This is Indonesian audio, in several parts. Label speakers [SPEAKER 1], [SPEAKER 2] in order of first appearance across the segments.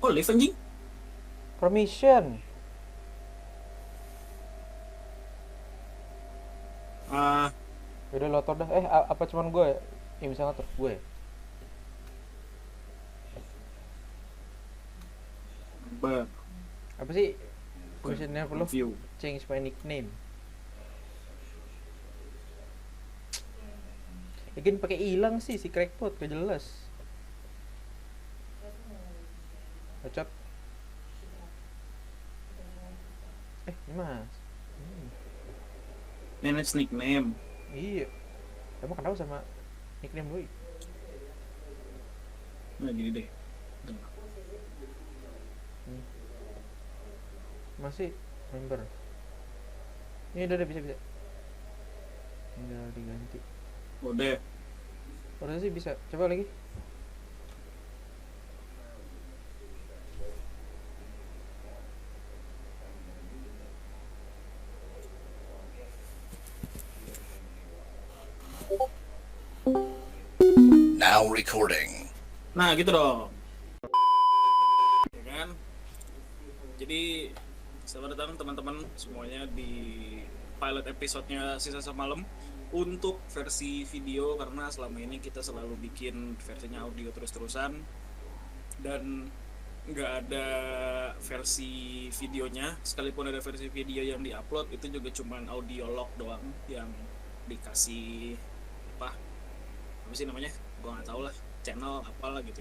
[SPEAKER 1] Oh, live anjing.
[SPEAKER 2] Permission.
[SPEAKER 1] Ah,
[SPEAKER 2] Yaudah lo atur dah. Apa cuman gue yang bisa ngatur? Gue.
[SPEAKER 1] ber
[SPEAKER 2] Apa sih
[SPEAKER 1] Bukan,
[SPEAKER 2] permissionnya apa lo?
[SPEAKER 1] view.
[SPEAKER 2] Change my nickname. Yakin pakai hilang sih si crackpot, gak jelas. Bacot. Ini mas.
[SPEAKER 1] Manage nickname.
[SPEAKER 2] Iya. Emang kenapa sama nickname doi?
[SPEAKER 1] Nah, gini deh.
[SPEAKER 2] Masih member. Ini udah bisa. Tinggal diganti.
[SPEAKER 1] Udah.
[SPEAKER 2] Udah sih bisa. Coba lagi.
[SPEAKER 3] Now recording.
[SPEAKER 1] Nah, gitu dong. Ya kan? Jadi, selamat datang teman-teman semuanya di pilot episode-nya Sisa Semalam untuk versi video, karena selama ini kita selalu bikin versinya audio terus-terusan dan nggak ada versi videonya. Sekalipun ada versi video yang diupload, itu juga cuman audio log doang yang dikasih apa sih namanya, gue nggak tahu lah, channel apalah gitu.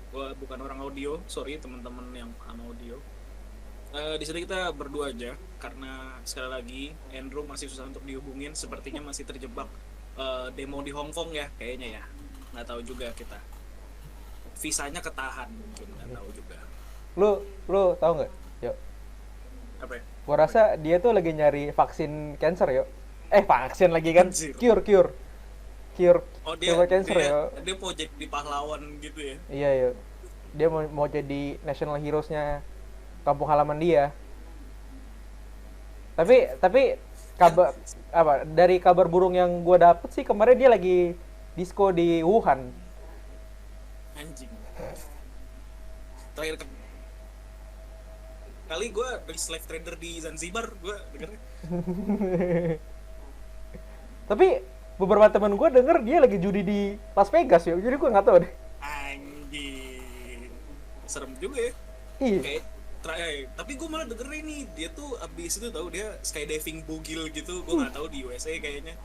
[SPEAKER 1] Gue bukan orang audio, sorry teman-teman yang paham audio. Di sini kita berdua aja karena sekali lagi Andrew masih susah untuk dihubungin, sepertinya masih terjebak demo di Hong Kong ya kayaknya ya, nggak tahu juga kita, visanya ketahan mungkin, nggak tahu juga.
[SPEAKER 2] Lu tahu nggak? Yuk.
[SPEAKER 1] Apa ya?
[SPEAKER 2] Gua rasa dia tuh lagi nyari vaksin cancer, yuk. Vaksin lagi kan?
[SPEAKER 1] Anjir.
[SPEAKER 2] Cure
[SPEAKER 1] Oh, dia
[SPEAKER 2] cancer,
[SPEAKER 1] dia
[SPEAKER 2] yuk.
[SPEAKER 1] dia mau jadi pahlawan gitu ya.
[SPEAKER 2] Iya, yuk. Dia mau jadi national heroes-nya kampung halaman dia. Tapi kabar apa dari kabar burung yang gue dapet sih, kemarin dia lagi disco di Wuhan.
[SPEAKER 1] Anjing, terakhir kali gue beli slave trader di Zanzibar, gue dengernya.
[SPEAKER 2] Tapi beberapa teman gue denger dia lagi judi di Las Vegas, ya. Jadi gue nggak tahu deh.
[SPEAKER 1] Anjing, serem juga ya.
[SPEAKER 2] Iya.
[SPEAKER 1] Kayak tapi gue malah denger ini dia tuh abis itu tahu dia skydiving bugil gitu. Gue nggak tahu di USA kayaknya,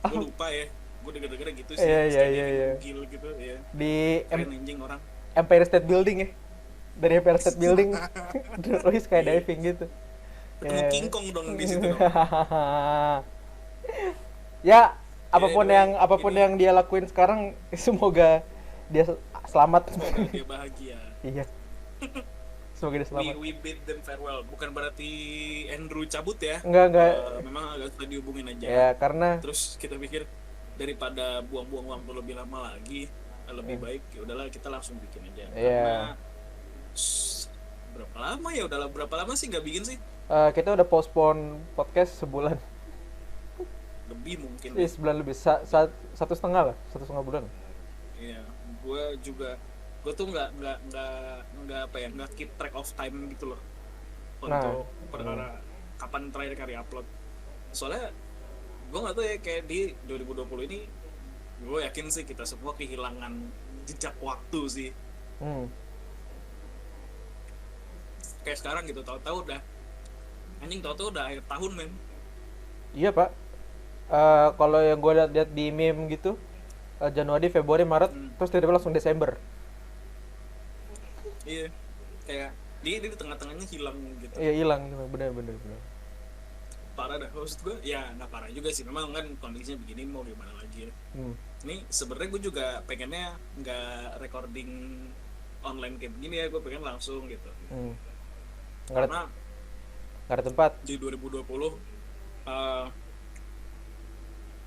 [SPEAKER 1] gue lupa ya. Gue denger gitu sih, skydiving bugil gitu ya.
[SPEAKER 2] Di
[SPEAKER 1] Keren anjing orang.
[SPEAKER 2] Empire State Building ya. Dari Empire State Building terus skydiving gitu.
[SPEAKER 1] Ketemu King Kong dong di situ dong.
[SPEAKER 2] Ya, apapun
[SPEAKER 1] Anyway,
[SPEAKER 2] yang dia lakuin sekarang, semoga dia selamat.
[SPEAKER 1] semoga dia bahagia.
[SPEAKER 2] Iya. Semoga dia selamat.
[SPEAKER 1] We bid them farewell. Bukan berarti Andrew cabut ya.
[SPEAKER 2] Enggak.
[SPEAKER 1] Memang agak susah dihubungin aja.
[SPEAKER 2] Ya, karena
[SPEAKER 1] Terus kita pikir daripada buang-buang waktu lebih lama lagi, lebih baik ya udahlah kita langsung bikin aja. Karena berapa lama ya? Berapa lama sih nggak bikin sih?
[SPEAKER 2] Kita udah postpone podcast sebulan.
[SPEAKER 1] Lebih mungkin.
[SPEAKER 2] Sebulan lebih. 1,5 lah, 1,5 bulan.
[SPEAKER 1] Iya, gue tuh nggak apa ya, nggak keep track of time gitu loh untuk perkara kapan terakhir kali upload. Soalnya gue nggak tahu ya, kayak di 2020 ini gue yakin sih kita semua kehilangan jejak waktu sih. Kayak sekarang gitu, tahu-tahu udah akhir tahun, men.
[SPEAKER 2] Iya, Pak. Kalau yang gue lihat di meme gitu, Januari, Februari, Maret, terus tiba-tiba langsung Desember.
[SPEAKER 1] Iya, kayak dia di tengah-tengahnya hilang gitu.
[SPEAKER 2] Iya, hilang, bener.
[SPEAKER 1] Parah dah, maksud gue ya nggak parah juga sih, memang kan kondisinya begini, mau gimana lagi ya. Ini sebenarnya gue juga pengennya nggak recording online kayak begini ya, gue pengen langsung gitu. Karena
[SPEAKER 2] nggak ada tempat.
[SPEAKER 1] Di 2020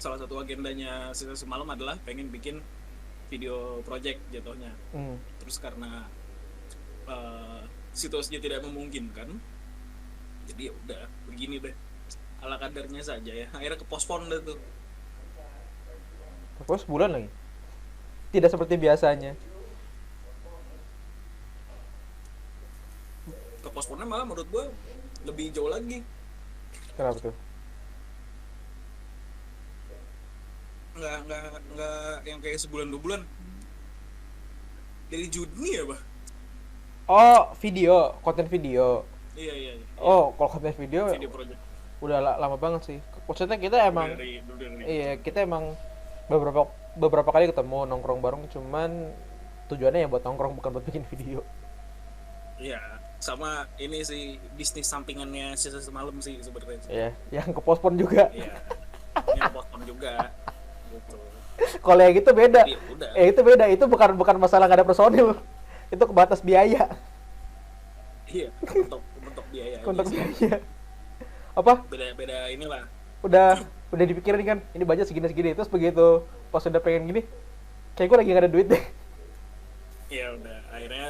[SPEAKER 1] salah satu agendanya Sisa Semalam adalah pengen bikin video project jatuhnya. Terus karena situasinya tidak memungkinkan, jadi ya udah begini deh, ala kadarnya saja ya. Akhirnya kepospon deh tuh.
[SPEAKER 2] Terus sebulan lagi. Tidak seperti biasanya.
[SPEAKER 1] Keposponnya malah menurut gue lebih jauh lagi.
[SPEAKER 2] Kenapa tuh?
[SPEAKER 1] Nggak yang kayak sebulan 2 bulan. Dari Juni ya, Bah?
[SPEAKER 2] Oh, video, konten video.
[SPEAKER 1] Iya.
[SPEAKER 2] Oh, kalau konten video
[SPEAKER 1] Video project.
[SPEAKER 2] udah lama banget sih. Maksudnya kita emang
[SPEAKER 1] Dari
[SPEAKER 2] iya, kita emang beberapa kali ketemu nongkrong bareng, cuman tujuannya ya buat nongkrong bukan buat bikin video.
[SPEAKER 1] Iya, sama ini sih bisnis sampingannya sisa semalam sih sebenarnya.
[SPEAKER 2] Iya, yang kepospon juga.
[SPEAKER 1] Iya. Yang potong juga. Gitu.
[SPEAKER 2] Kalau yang gitu beda.
[SPEAKER 1] Iya, udah.
[SPEAKER 2] Itu beda, itu bukan masalah nggak ada personil. Itu kebatas biaya.
[SPEAKER 1] Iya, untuk biaya.
[SPEAKER 2] Untuk
[SPEAKER 1] aja sih.
[SPEAKER 2] biaya. Apa?
[SPEAKER 1] Beda inilah.
[SPEAKER 2] Udah dipikirin kan, ini budget segini terus begitu pas udah pengen gini, kayak gue lagi gak ada duit deh.
[SPEAKER 1] Iya udah, akhirnya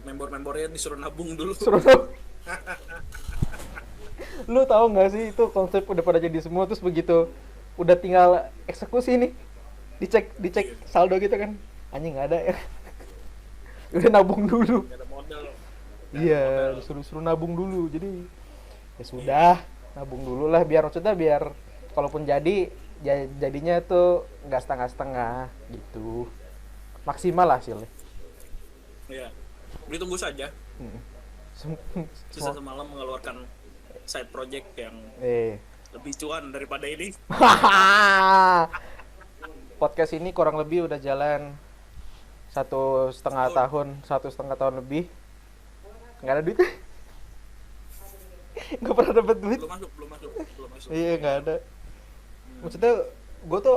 [SPEAKER 1] member-membernya disuruh nabung dulu.
[SPEAKER 2] Suruh dong. Lu tahu nggak sih itu konsep udah pada jadi semua, terus begitu udah tinggal eksekusi nih, dicek saldo gitu kan, anjing nggak ada ya. Udah nabung dulu.
[SPEAKER 1] Gak ada modal.
[SPEAKER 2] Iya, disuruh nabung dulu. Jadi ya sudah, nabung dulu lah biar maksudnya biar kalaupun jadinya tuh nggak setengah-setengah gitu. Maksimal lah hasilnya.
[SPEAKER 1] Iya. Ditunggu saja. Sisa semalam mengeluarkan side project yang lebih cuan daripada ini.
[SPEAKER 2] Podcast ini kurang lebih udah jalan 1,5 tahun lebih. Nggak ada duitnya. Nggak pernah dapet duit.
[SPEAKER 1] Belum masuk.
[SPEAKER 2] Iya, nggak ada. Maksudnya gue tuh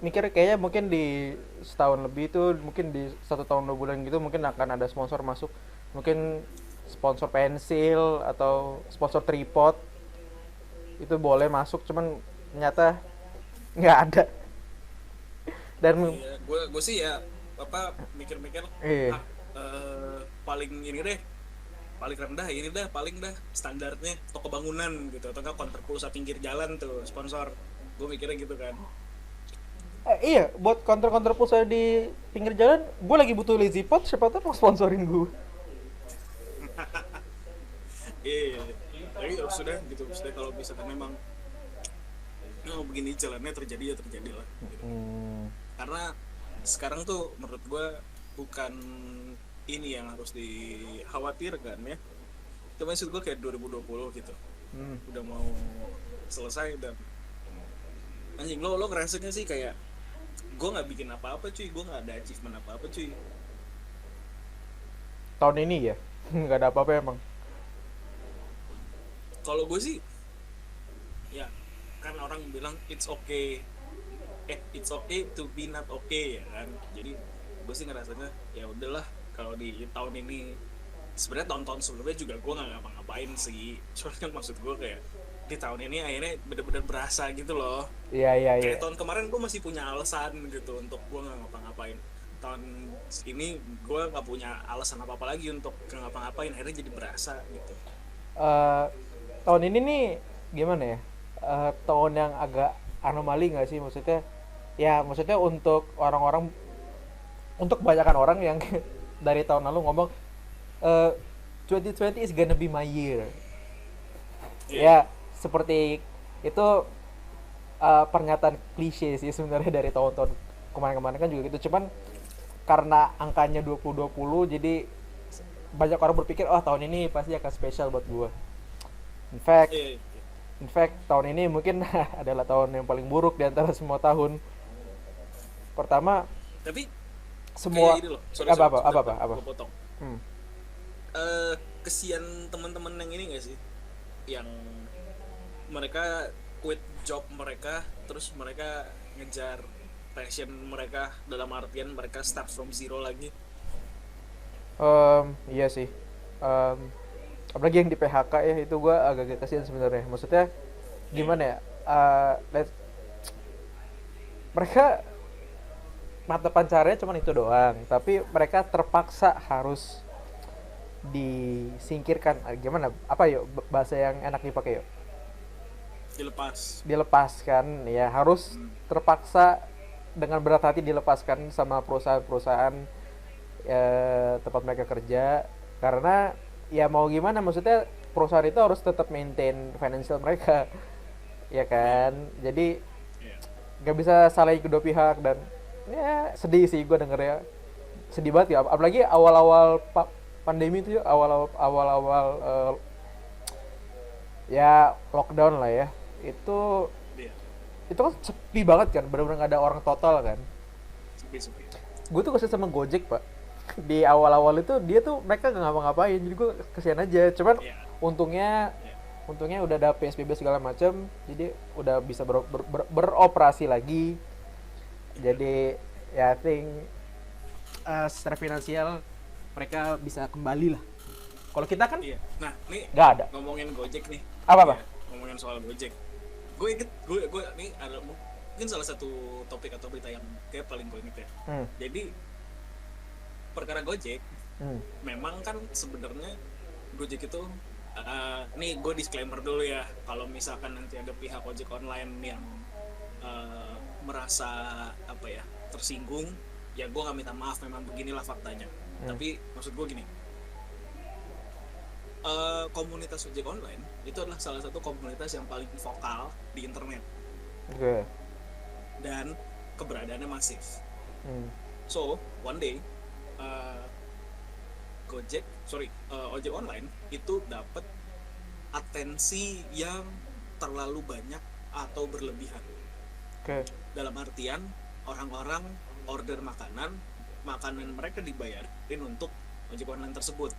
[SPEAKER 2] mikir kayaknya mungkin di setahun lebih itu, mungkin di 1 tahun 2 bulan gitu mungkin akan ada sponsor masuk, mungkin sponsor pensil atau sponsor tripod itu boleh masuk, cuman ternyata nggak ada. Dan
[SPEAKER 1] Iya, gue sih ya mikir-mikir
[SPEAKER 2] iya.
[SPEAKER 1] paling ini deh, paling rendah ini dah, paling dah standarnya toko bangunan gitu, atau enggak konter pulsa pinggir jalan tuh sponsor. Gue mikirnya gitu kan.
[SPEAKER 2] Iya, buat counter pulsa di pinggir jalan, gue lagi butuh lazy pot, siapa tahu mau sponsorin gue.
[SPEAKER 1] Iya, tapi ya sudah gitu, sudah kalau misalkan memang begini jalannya terjadi ya terjadi lah gitu. Karena sekarang tuh menurut gue bukan ini yang harus dikhawatirkan ya. Itu maksud gue kayak 2020 gitu. Udah mau selesai dan anjing lo ngerasanya sih kayak gue nggak bikin apa-apa cuy, gue nggak ada achievement apa-apa cuy.
[SPEAKER 2] Tahun ini ya, nggak ada apa-apa emang.
[SPEAKER 1] Kalau gue sih ya kan orang bilang it's okay to be not okay ya kan. Jadi gue sih ngerasanya ya udahlah, kalau di tahun ini sebenarnya tahun-tahun sebelumnya juga gue nggak ngapa-ngapain sih, soalnya kan maksud gue kayak di tahun ini akhirnya bener-bener berasa gitu loh.
[SPEAKER 2] Iya.
[SPEAKER 1] Kayak tahun kemarin gue masih punya alasan gitu untuk gue nggak ngapa-ngapain. Tahun ini gue nggak punya alasan apa-apa lagi untuk nggak ngapa-ngapain, akhirnya jadi berasa gitu.
[SPEAKER 2] Tahun ini nih gimana ya? Tahun yang agak anomali nggak sih, maksudnya? Ya maksudnya untuk orang-orang, untuk kebanyakan orang yang dari tahun lalu ngomong 2020 is gonna be my year. Ya seperti itu, pernyataan klise sih sebenarnya dari tahun-tahun kemarin-kemarin kan juga gitu. Cuman karena angkanya 2020 jadi banyak orang berpikir tahun ini pasti akan spesial buat gue. In fact tahun ini mungkin adalah tahun yang paling buruk di antara semua tahun. Pertama,
[SPEAKER 1] tapi
[SPEAKER 2] semua
[SPEAKER 1] ini loh,
[SPEAKER 2] apa
[SPEAKER 1] gue potong. Kesian teman-teman yang ini nggak sih, yang mereka quit job mereka, terus mereka ngejar passion mereka, dalam artian mereka start from zero lagi.
[SPEAKER 2] Iya sih. Apalagi yang di PHK ya, itu gue agak kasihan sebenarnya. Maksudnya gimana ya? Mereka mata pancaranya cuma itu doang, tapi mereka terpaksa harus disingkirkan. Gimana? Apa yuk bahasa yang enak dipakai yuk? Dilepaskan ya, harus terpaksa dengan berat hati dilepaskan sama perusahaan-perusahaan tempat mereka kerja, karena ya mau gimana, maksudnya perusahaan itu harus tetap maintain financial mereka, ya kan. Jadi
[SPEAKER 1] Iya.
[SPEAKER 2] nggak bisa salahin kedua pihak, dan ya sedih sih gue denger ya, sedih banget ya, apalagi awal-awal pandemi itu ya, awal-awal ya lockdown lah ya, itu
[SPEAKER 1] Iya.
[SPEAKER 2] itu kan sepi banget kan, benar-benar nggak ada orang total kan.
[SPEAKER 1] Sepi-sepi.
[SPEAKER 2] Gue tuh kesel sama Gojek pak, di awal-awal itu dia tuh mereka nggak ngapa-ngapain, jadi gue kesian aja. Cuman
[SPEAKER 1] Iya.
[SPEAKER 2] untungnya
[SPEAKER 1] Iya.
[SPEAKER 2] untungnya udah ada PSBB segala macam, jadi udah bisa beroperasi lagi. Jadi ya I think secara finansial mereka bisa kembali lah. Kalau kita kan
[SPEAKER 1] Iya. Nah, nih
[SPEAKER 2] nggak ada.
[SPEAKER 1] ngomongin Gojek nih.
[SPEAKER 2] Apa?
[SPEAKER 1] Iya, ngomongin soal Gojek. Gue inget, gue nih ada mungkin salah satu topik atau berita yang kayak paling gue inget ya. Jadi perkara Gojek, memang kan sebenarnya Gojek itu nih gue disclaimer dulu ya, kalau misalkan nanti ada pihak ojek online yang merasa apa ya tersinggung, ya gue nggak minta maaf, memang beginilah faktanya. Tapi maksud gue gini, komunitas ojek online itu adalah salah satu komunitas yang paling vokal di internet
[SPEAKER 2] Oke.
[SPEAKER 1] dan keberadaannya masif. So one day ojek online itu dapat atensi yang terlalu banyak atau berlebihan.
[SPEAKER 2] Oke.
[SPEAKER 1] Dalam artian orang-orang order makanan mereka dibayarin untuk ojek online tersebut.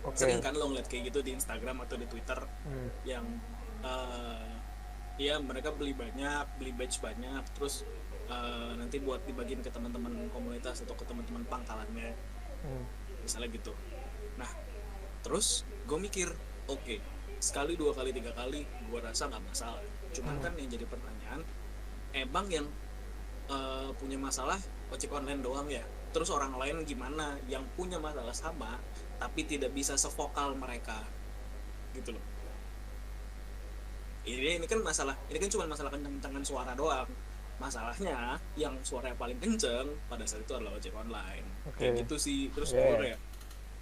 [SPEAKER 2] Oke.
[SPEAKER 1] Sering kan lo ngeliat kayak gitu di Instagram atau di Twitter yang ya mereka beli batch banyak, terus nanti buat dibagiin ke teman-teman komunitas atau ke teman-teman pangkalannya, misalnya gitu. Nah, terus gue mikir, oke, sekali, 2 kali, 3 kali gue rasa nggak masalah. Cuman kan yang jadi pertanyaan, emang yang punya masalah ojek online doang ya? Terus orang lain gimana yang punya masalah sama tapi tidak bisa sevokal mereka, gitu loh. Ini kan cuma masalah kenceng-kencengan suara doang. Masalahnya yang suaranya paling kenceng pada saat itu adalah ojek online. Kayak gitu sih. Terus gue ya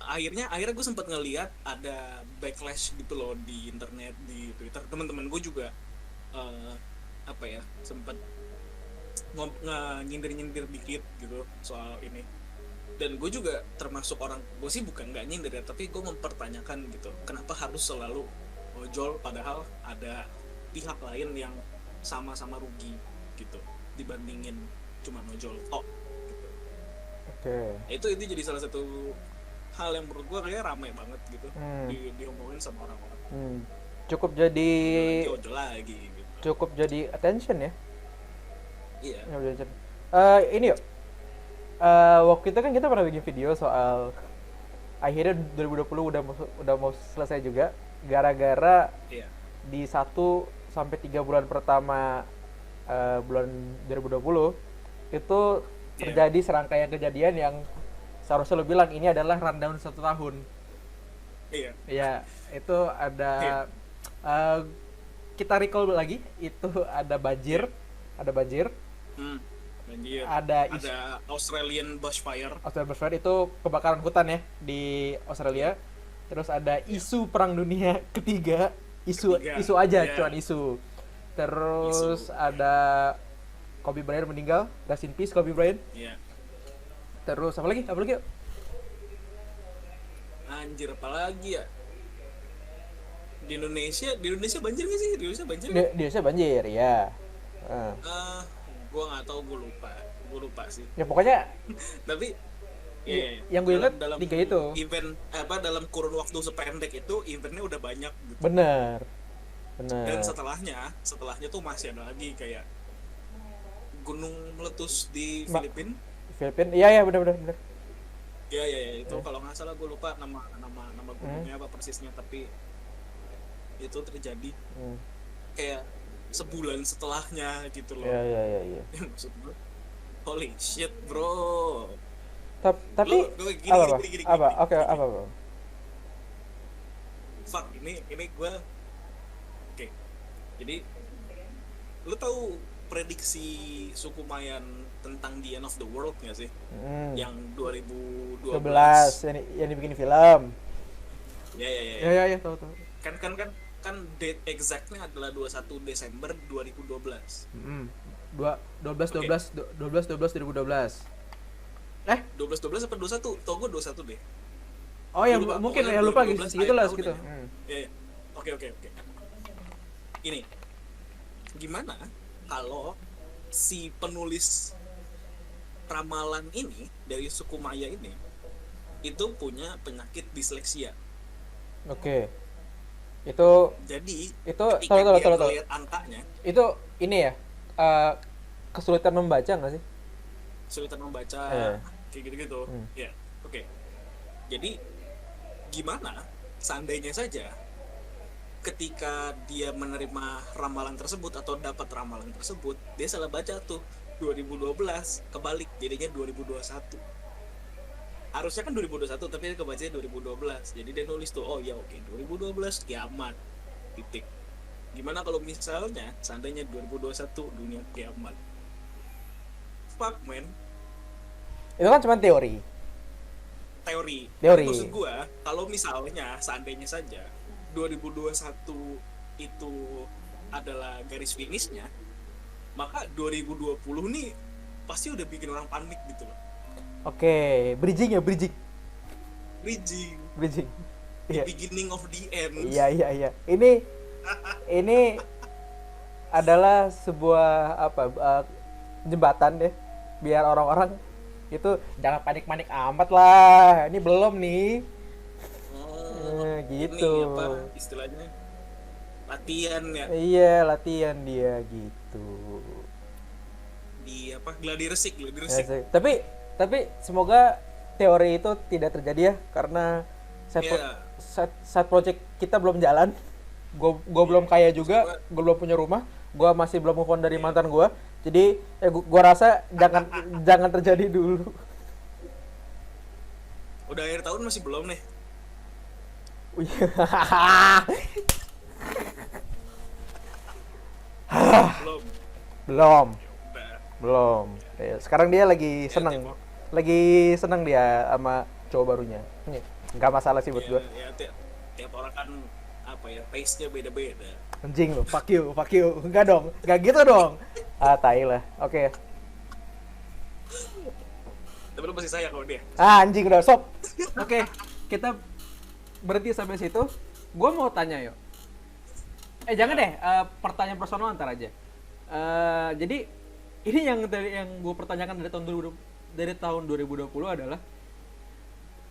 [SPEAKER 1] akhirnya gue sempat ngelihat ada backlash gitu loh di internet, di Twitter. Teman-teman gue juga sempat nyindir dikit gitu soal ini. Dan gue juga termasuk orang, gue sih bukan nggak nyindir ya, tapi gue mempertanyakan gitu, kenapa harus selalu ojol padahal ada pihak lain yang sama-sama rugi gitu dibandingin cuma ojol gitu.
[SPEAKER 2] Oke.
[SPEAKER 1] Itu jadi salah satu hal yang menurut gue kayak rame banget gitu diomongin sama orang-orang.
[SPEAKER 2] Cukup jadi
[SPEAKER 1] Ojol lagi gitu.
[SPEAKER 2] Cukup jadi attention ya.
[SPEAKER 1] Iya.
[SPEAKER 2] Ini yuk. Waktu itu kan kita pernah bikin video soal akhirnya 2020 udah mau selesai juga, gara-gara di 1 sampai 3 bulan pertama bulan 2020 itu terjadi serangkaian kejadian yang seharusnya lo bilang ini adalah rundown 1 tahun.
[SPEAKER 1] Iya.
[SPEAKER 2] Ya, itu ada kita recall lagi, itu ada banjir. Banjir. Ada
[SPEAKER 1] Australian bushfire
[SPEAKER 2] itu kebakaran hutan ya di Australia. Terus ada isu perang dunia ketiga, isu aja, cuman isu. Terus ada Kobe Bryant meninggal, rest in peace Kobe Bryant.
[SPEAKER 1] Iya.
[SPEAKER 2] Terus apa lagi?
[SPEAKER 1] Anjir, apalagi ya? Di Indonesia banjir nggak sih? Di Indonesia
[SPEAKER 2] banjir ya.
[SPEAKER 1] Gue nggak tahu, gue lupa sih.
[SPEAKER 2] Ya pokoknya
[SPEAKER 1] tapi
[SPEAKER 2] yang gue ingat
[SPEAKER 1] dalam
[SPEAKER 2] 3 itu
[SPEAKER 1] event dalam kurun waktu sependek itu eventnya udah banyak gitu.
[SPEAKER 2] bener.
[SPEAKER 1] Dan setelahnya tuh masih ada lagi kayak gunung meletus di Filipina.
[SPEAKER 2] Iya bener.
[SPEAKER 1] Ya itu kalau nggak salah, gue lupa nama gunungnya apa persisnya, tapi itu terjadi kayak sebulan setelahnya gitu loh.
[SPEAKER 2] Iya.
[SPEAKER 1] Maksud gue, holy shit bro.
[SPEAKER 2] Tapi apa? Oke.
[SPEAKER 1] Fuck, ini gue. Oke. Jadi lu tahu prediksi suku Mayan tentang the end of the world nggak sih? Yang 2012
[SPEAKER 2] yang dibikin film.
[SPEAKER 1] Ya.
[SPEAKER 2] Tahu tahu.
[SPEAKER 1] Kan date exactnya adalah 21 Desember 2012.
[SPEAKER 2] Hmm. 12
[SPEAKER 1] Oke.
[SPEAKER 2] 2012.
[SPEAKER 1] 12 apa 21? Tau gue 21 deh.
[SPEAKER 2] Oh ya,
[SPEAKER 1] Gue lupa,
[SPEAKER 2] mungkin
[SPEAKER 1] pokoknya
[SPEAKER 2] ya lupa
[SPEAKER 1] 2012
[SPEAKER 2] segitu lah
[SPEAKER 1] akhir
[SPEAKER 2] segitu.
[SPEAKER 1] tahun ya. Ya. Oke. Ini gimana kalau si penulis ramalan ini dari suku Maya ini itu punya penyakit disleksia.
[SPEAKER 2] Oke. Itu
[SPEAKER 1] Jadi
[SPEAKER 2] tahu
[SPEAKER 1] ketika dia
[SPEAKER 2] tahu.
[SPEAKER 1] melihat angkanya
[SPEAKER 2] Itu ini ya, eh, kesulitan membaca nggak sih?
[SPEAKER 1] kesulitan membaca kayak gitu-gitu.
[SPEAKER 2] Hmm.
[SPEAKER 1] Ya, oke. Jadi gimana seandainya saja ketika dia menerima ramalan tersebut atau dapat ramalan tersebut, dia salah baca tuh 2012 kebalik jadinya 2021. Harusnya kan 2021 tapi dia kebacanya 2012. Jadi dia nulis tuh, oh ya oke, 2012 kiamat. Titik. Gimana kalau misalnya seandainya 2021 dunia kiamat? Fuck man.
[SPEAKER 2] Itu kan cuma teori.
[SPEAKER 1] Teori.
[SPEAKER 2] Teori.
[SPEAKER 1] Maksud gua, kalau misalnya seandainya saja 2021 itu adalah garis finishnya, maka 2020 nih pasti udah bikin orang panik gitu loh.
[SPEAKER 2] Oke, bridging.
[SPEAKER 1] Bridging.
[SPEAKER 2] Bridging.
[SPEAKER 1] The
[SPEAKER 2] Iya.
[SPEAKER 1] beginning of the end.
[SPEAKER 2] Iya. Ini adalah sebuah jembatan deh, biar orang-orang itu jangan panik-panik amat lah. Ini belum nih. Gitu.
[SPEAKER 1] Ini apa istilahnya? Latihan ya.
[SPEAKER 2] Iya, latihan dia gitu.
[SPEAKER 1] Di apa? Gladi resik.
[SPEAKER 2] Ya, tapi semoga teori itu tidak terjadi ya, karena
[SPEAKER 1] Iya.
[SPEAKER 2] side project kita belum jalan. Gue belum kaya juga, gue belum punya rumah, gue masih belum move on dari mantan gue. Jadi gue rasa jangan terjadi dulu.
[SPEAKER 1] Udah akhir tahun masih belum nih. Belum.
[SPEAKER 2] belum
[SPEAKER 1] Udah.
[SPEAKER 2] belum Ya, sekarang dia lagi seneng dia sama cowok barunya. Nggak masalah sih buat gue.
[SPEAKER 1] Ya, tiap orang kan apa ya, pace-nya beda-beda.
[SPEAKER 2] Anjing lu, fuck you. Enggak dong, enggak gitu dong. Tai lah. Oke.
[SPEAKER 1] Tapi lu masih sayang sama dia.
[SPEAKER 2] Anjing udah sob. Oke, kita berhenti sampai situ. Gue mau tanya yuk. Jangan deh, pertanyaan personal antar aja. Jadi ini yang gue pertanyakan dari tahun 2020 adalah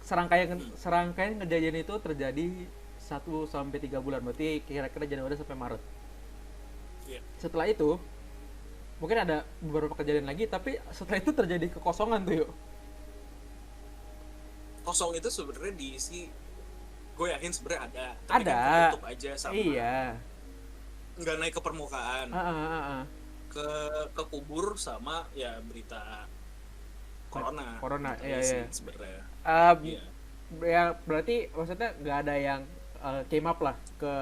[SPEAKER 2] serangkaian kejadian itu terjadi 1 sampai 3 bulan, berarti kira-kira Januari sampai Maret.
[SPEAKER 1] Iya.
[SPEAKER 2] Setelah itu mungkin ada beberapa kejadian lagi, tapi setelah itu terjadi kekosongan tuh yuk.
[SPEAKER 1] Kosong itu sebenarnya diisi, gue yakin sebenarnya ada. Tapi
[SPEAKER 2] Ada.
[SPEAKER 1] kan ketutup aja sama.
[SPEAKER 2] Iya.
[SPEAKER 1] Nggak naik ke permukaan. Ke kubur sama ya berita corona.
[SPEAKER 2] Iya.
[SPEAKER 1] Sebenarnya. Iya.
[SPEAKER 2] Ya berarti maksudnya nggak ada yang came up lah ke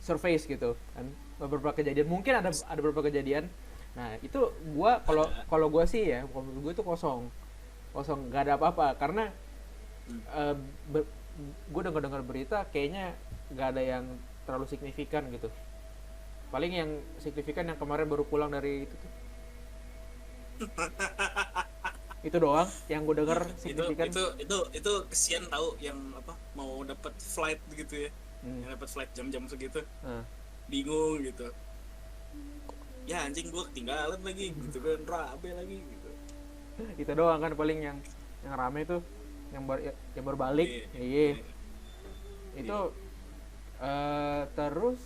[SPEAKER 2] surface gitu kan, beberapa kejadian, mungkin ada beberapa kejadian. Nah itu gua kalau gua sih ya, menurut gua itu kosong, nggak ada apa-apa, karena gua dengar berita kayaknya nggak ada yang terlalu signifikan gitu. Paling yang signifikan yang kemarin baru pulang dari itu tuh. Itu doang yang gue denger signifikan.
[SPEAKER 1] Itu kesian tahu yang apa mau dapat flight gitu ya. Yang dapat flight jam-jam segitu. Bingung gitu. Ya anjing gue ketinggalan lagi gitu kan, rabe lagi gitu.
[SPEAKER 2] Itu doang kan paling yang rame tuh yang baru balik. Iya. Itu terus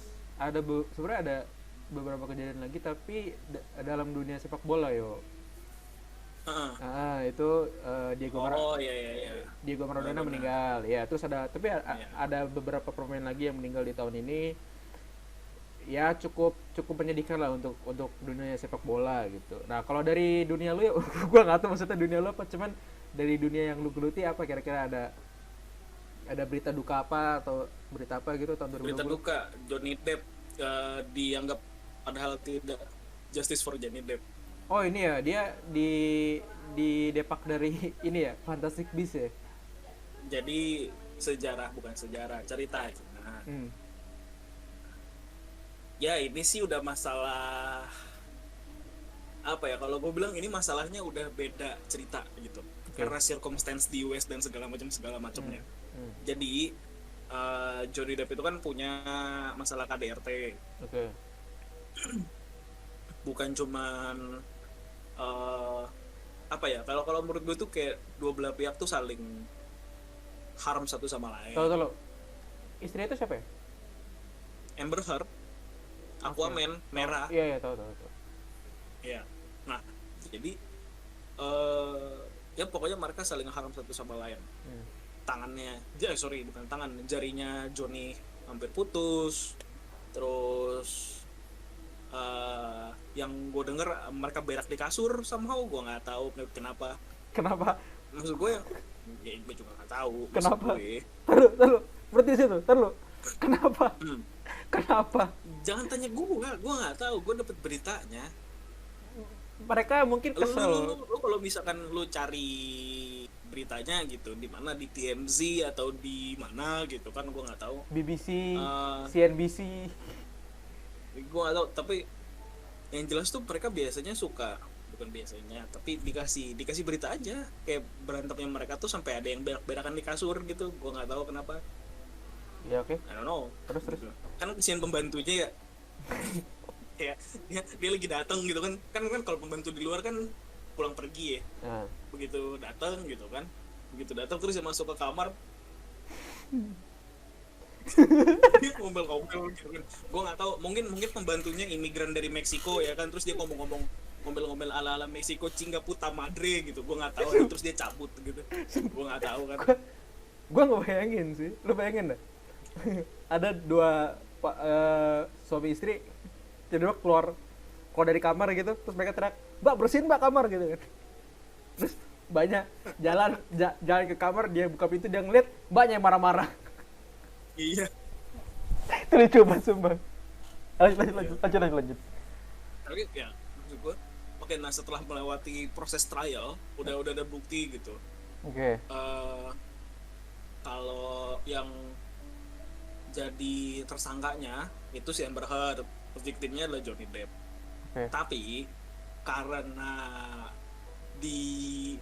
[SPEAKER 2] sebenarnya ada beberapa kejadian lagi tapi dalam dunia sepak bola yo. Itu Diego Maradona meninggal. Ya, terus ada beberapa pemain lagi yang meninggal di tahun ini. Ya cukup menyedihkan lah untuk dunia sepak bola gitu. Nah, kalau dari dunia lu ya gua nggak tahu maksudnya dunia lu apa, cuman dari dunia yang lu geluti apa kira-kira ada berita duka apa atau berita apa gitu tahun 2020?
[SPEAKER 1] Berita duka, Johnny Depp dianggap padahal tidak, justice for Johnny Depp.
[SPEAKER 2] Oh ini ya, dia di depak dari ini ya, Fantastic Beasts ya.
[SPEAKER 1] Jadi bukan sejarah, cerita. Nah,
[SPEAKER 2] Hmm.
[SPEAKER 1] ya ini sih udah masalah apa ya, kalau gue bilang ini masalahnya udah beda cerita gitu. Karena circumstance di US dan segala macamnya. Jadi Johnny Depp itu kan punya masalah KDRT.
[SPEAKER 2] Oke.
[SPEAKER 1] Bukan cuman apa ya, kalau menurut gue tuh kayak dua belah pihak tuh saling harm satu sama lain.
[SPEAKER 2] Kalau istrinya itu siapa ya?
[SPEAKER 1] Amber Heard, Aquaman, merah.
[SPEAKER 2] Iya tahu.
[SPEAKER 1] Ya. Nah, jadi ya pokoknya mereka saling harm satu sama lain. Tangannya, bukan tangan, jarinya Johnny hampir putus. Terus yang gue denger mereka berak di kasur somehow, gue nggak tahu kenapa. Maksud gue ya gue juga nggak tahu.
[SPEAKER 2] Kenapa?
[SPEAKER 1] Gue,
[SPEAKER 2] Taruh. Berarti situ, taruh. Kenapa? Kenapa?
[SPEAKER 1] Jangan tanya gue nggak tahu. Gue dapet beritanya.
[SPEAKER 2] Mereka mungkin kesel.
[SPEAKER 1] Lu kalau misalkan lu cari beritanya gitu di mana, di TMZ atau di mana gitu kan, gue nggak tahu.
[SPEAKER 2] BBC,
[SPEAKER 1] Eh,
[SPEAKER 2] CNBC.
[SPEAKER 1] Gue nggak tahu, tapi yang jelas tuh mereka biasanya suka, bukan biasanya, tapi dikasih berita aja kayak berantemnya mereka tuh sampai ada yang berak-berakan di kasur gitu. Gue nggak tahu kenapa.
[SPEAKER 2] Ya oke.
[SPEAKER 1] I don't know.
[SPEAKER 2] Terus.
[SPEAKER 1] Gitu. Kan kesian pembantunya ya. Ya dia lagi datang gitu kan kalau pembantu di luar kan pulang pergi ya.
[SPEAKER 2] Nah.
[SPEAKER 1] Begitu datang terus dia masuk ke kamar. Dia ngomel-ngomel gitu kan. Gue nggak tahu, mungkin pembantunya imigran dari Meksiko ya kan, terus dia ngomel-ngomel ala-ala Meksiko, chinga puta madre gitu. Gue nggak tahu kan, terus dia cabut gitu. Gue nggak tahu kan.
[SPEAKER 2] Gue nggak bayangin sih. Lu bayangin dah. Ada dua suami istri tiba-tiba keluar dari kamar gitu, terus mereka teriak, "Mbak, bersihin Mbak kamar," gitu kan. Terus banyak jalan ke kamar, dia buka pintu, dia ngeliat mbaknya yang marah-marah.
[SPEAKER 1] Iya.
[SPEAKER 2] Itu lucu banget sumpah. Lanjut.
[SPEAKER 1] Tapi ya maksud gue, oke, nah setelah melewati proses trial udah ada bukti gitu.
[SPEAKER 2] Oke.
[SPEAKER 1] Kalau yang jadi tersangkanya itu si Amber Heard, victimnya adalah Johnny Depp.
[SPEAKER 2] Oke.
[SPEAKER 1] Tapi karena di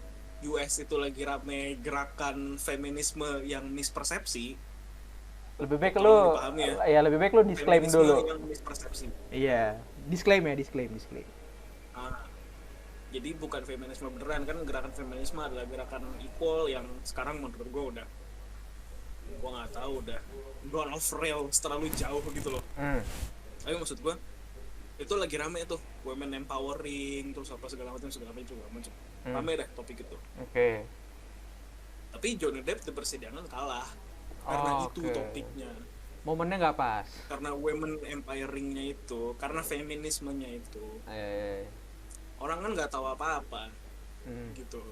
[SPEAKER 1] US itu lagi rame gerakan feminisme yang mispersepsi,
[SPEAKER 2] Lebih baik
[SPEAKER 1] kalau
[SPEAKER 2] lu
[SPEAKER 1] dipahami
[SPEAKER 2] ya lebih baik lu disclaim
[SPEAKER 1] feminisme
[SPEAKER 2] dulu.
[SPEAKER 1] yang mispersepsi.
[SPEAKER 2] Iya, disclaim.
[SPEAKER 1] Nah, jadi bukan feminisme beneran kan, gerakan feminisme adalah gerakan equal yang sekarang menurut gue nggak tahu udah gone off rail terlalu jauh gitu loh. Tapi maksud gue itu lagi rame tuh, women empowering terus apa segala macam juga rame dah topik itu.
[SPEAKER 2] Oke.
[SPEAKER 1] Tapi Johnny Depp di persidangan kalah karena itu topiknya,
[SPEAKER 2] Momennya nggak pas.
[SPEAKER 1] karena women empoweringnya itu, karena feminismenya itu. Orang kan nggak tahu apa-apa gitu.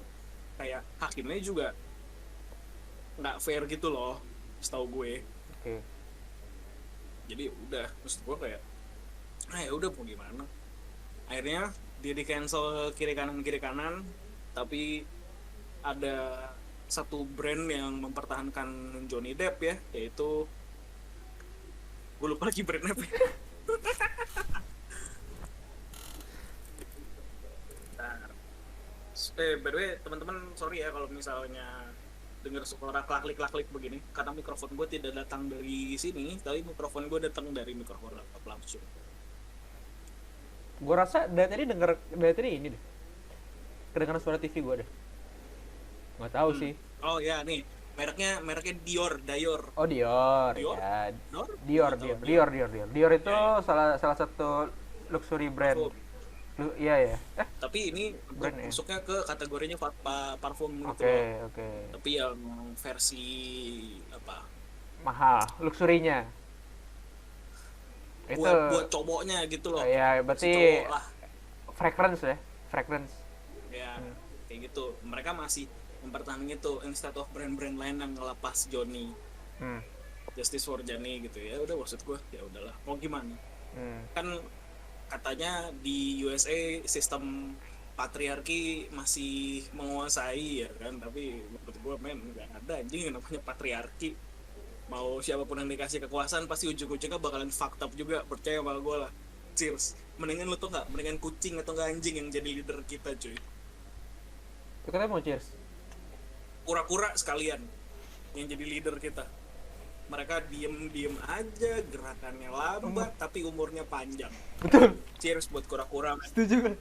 [SPEAKER 1] Kayak hakimnya juga nggak fair gitu loh, setahu gue.
[SPEAKER 2] Oke.
[SPEAKER 1] Jadi udah, maksud gue kayak ya udah mau gimana, akhirnya dia di cancel kiri kanan, tapi ada satu brand yang mempertahankan Johnny Depp ya, yaitu gue lupa lagi brand apa. By the way teman-teman, sorry ya kalau misalnya dengar suara klaklik begini, karena mikrofon gue tidak datang dari sini, tapi mikrofon gue datang dari mikrofon laptop langsung.
[SPEAKER 2] Gue rasa dari tadi ini deh, kedengaran suara TV gue deh. Nggak tahu sih.
[SPEAKER 1] Oh ya nih, mereknya Dior.
[SPEAKER 2] Oh Dior.
[SPEAKER 1] Dior?
[SPEAKER 2] Ya.
[SPEAKER 1] Dior?
[SPEAKER 2] Dior itu salah satu luxury brand. Iya ya.
[SPEAKER 1] Tapi ini
[SPEAKER 2] Brand ya?
[SPEAKER 1] masuknya ke kategorinya parfum gitu
[SPEAKER 2] Oke.
[SPEAKER 1] loh. Tapi yang versi apa?
[SPEAKER 2] Mahal, luxurinya. Itu
[SPEAKER 1] Buat cowoknya gitu loh.
[SPEAKER 2] ya
[SPEAKER 1] Si
[SPEAKER 2] berarti
[SPEAKER 1] cowok lah.
[SPEAKER 2] fragrance.
[SPEAKER 1] Ya, kayak gitu. Mereka masih mempertahankan itu instead of brand-brand lain yang ngelepas Johnny. Justice for Johnny gitu ya. Udah, maksud gue ya udahlah. Mau gimana? Kan katanya di USA sistem patriarki masih menguasai ya kan, tapi menurut gue nggak ada anjing yang namanya patriarki. Mau siapapun yang dikasih kekuasaan pasti ujung-ujungnya bakalan fucked up juga, percaya sama gue lah. Cheers. Mendingan lu tuh nggak, mendingan kucing atau nggak anjing yang jadi leader kita cuy.
[SPEAKER 2] Itu katanya mau cheers.
[SPEAKER 1] Kura-kura sekalian yang jadi leader kita. Mereka diem aja, gerakannya lambat tapi umurnya panjang.
[SPEAKER 2] Betul.
[SPEAKER 1] Cheers buat kura-kura.
[SPEAKER 2] Setuju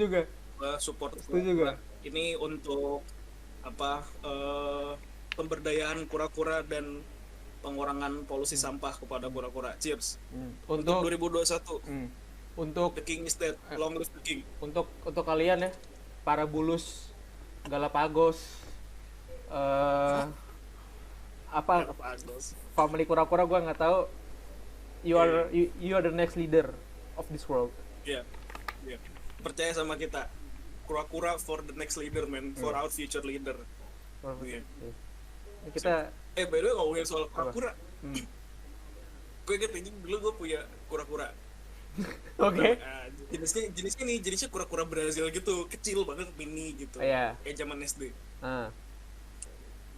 [SPEAKER 2] gak?
[SPEAKER 1] Support
[SPEAKER 2] Setuju
[SPEAKER 1] kura-kura.
[SPEAKER 2] gak?
[SPEAKER 1] Ini untuk apa pemberdayaan kura-kura dan pengurangan polusi sampah kepada kura-kura. Cheers. Untuk 2021.
[SPEAKER 2] Untuk
[SPEAKER 1] The king is dead. Long live the king.
[SPEAKER 2] untuk kalian ya, para bulus Galapagos, apa family kura-kura, gue nggak tahu. You are the next leader of this world.
[SPEAKER 1] Iya. Percaya sama kita. Kura-kura for the next leader, man. For our future leader. Iya.
[SPEAKER 2] Kita
[SPEAKER 1] By the way, ngomongin soal kura-kura. Gue inget ini dulu gue punya kura-kura.
[SPEAKER 2] oke.
[SPEAKER 1] Nah, jenisnya kura-kura Brazil gitu, kecil banget, mini gitu.
[SPEAKER 2] Iya.
[SPEAKER 1] Kayak zaman SD.
[SPEAKER 2] Ah.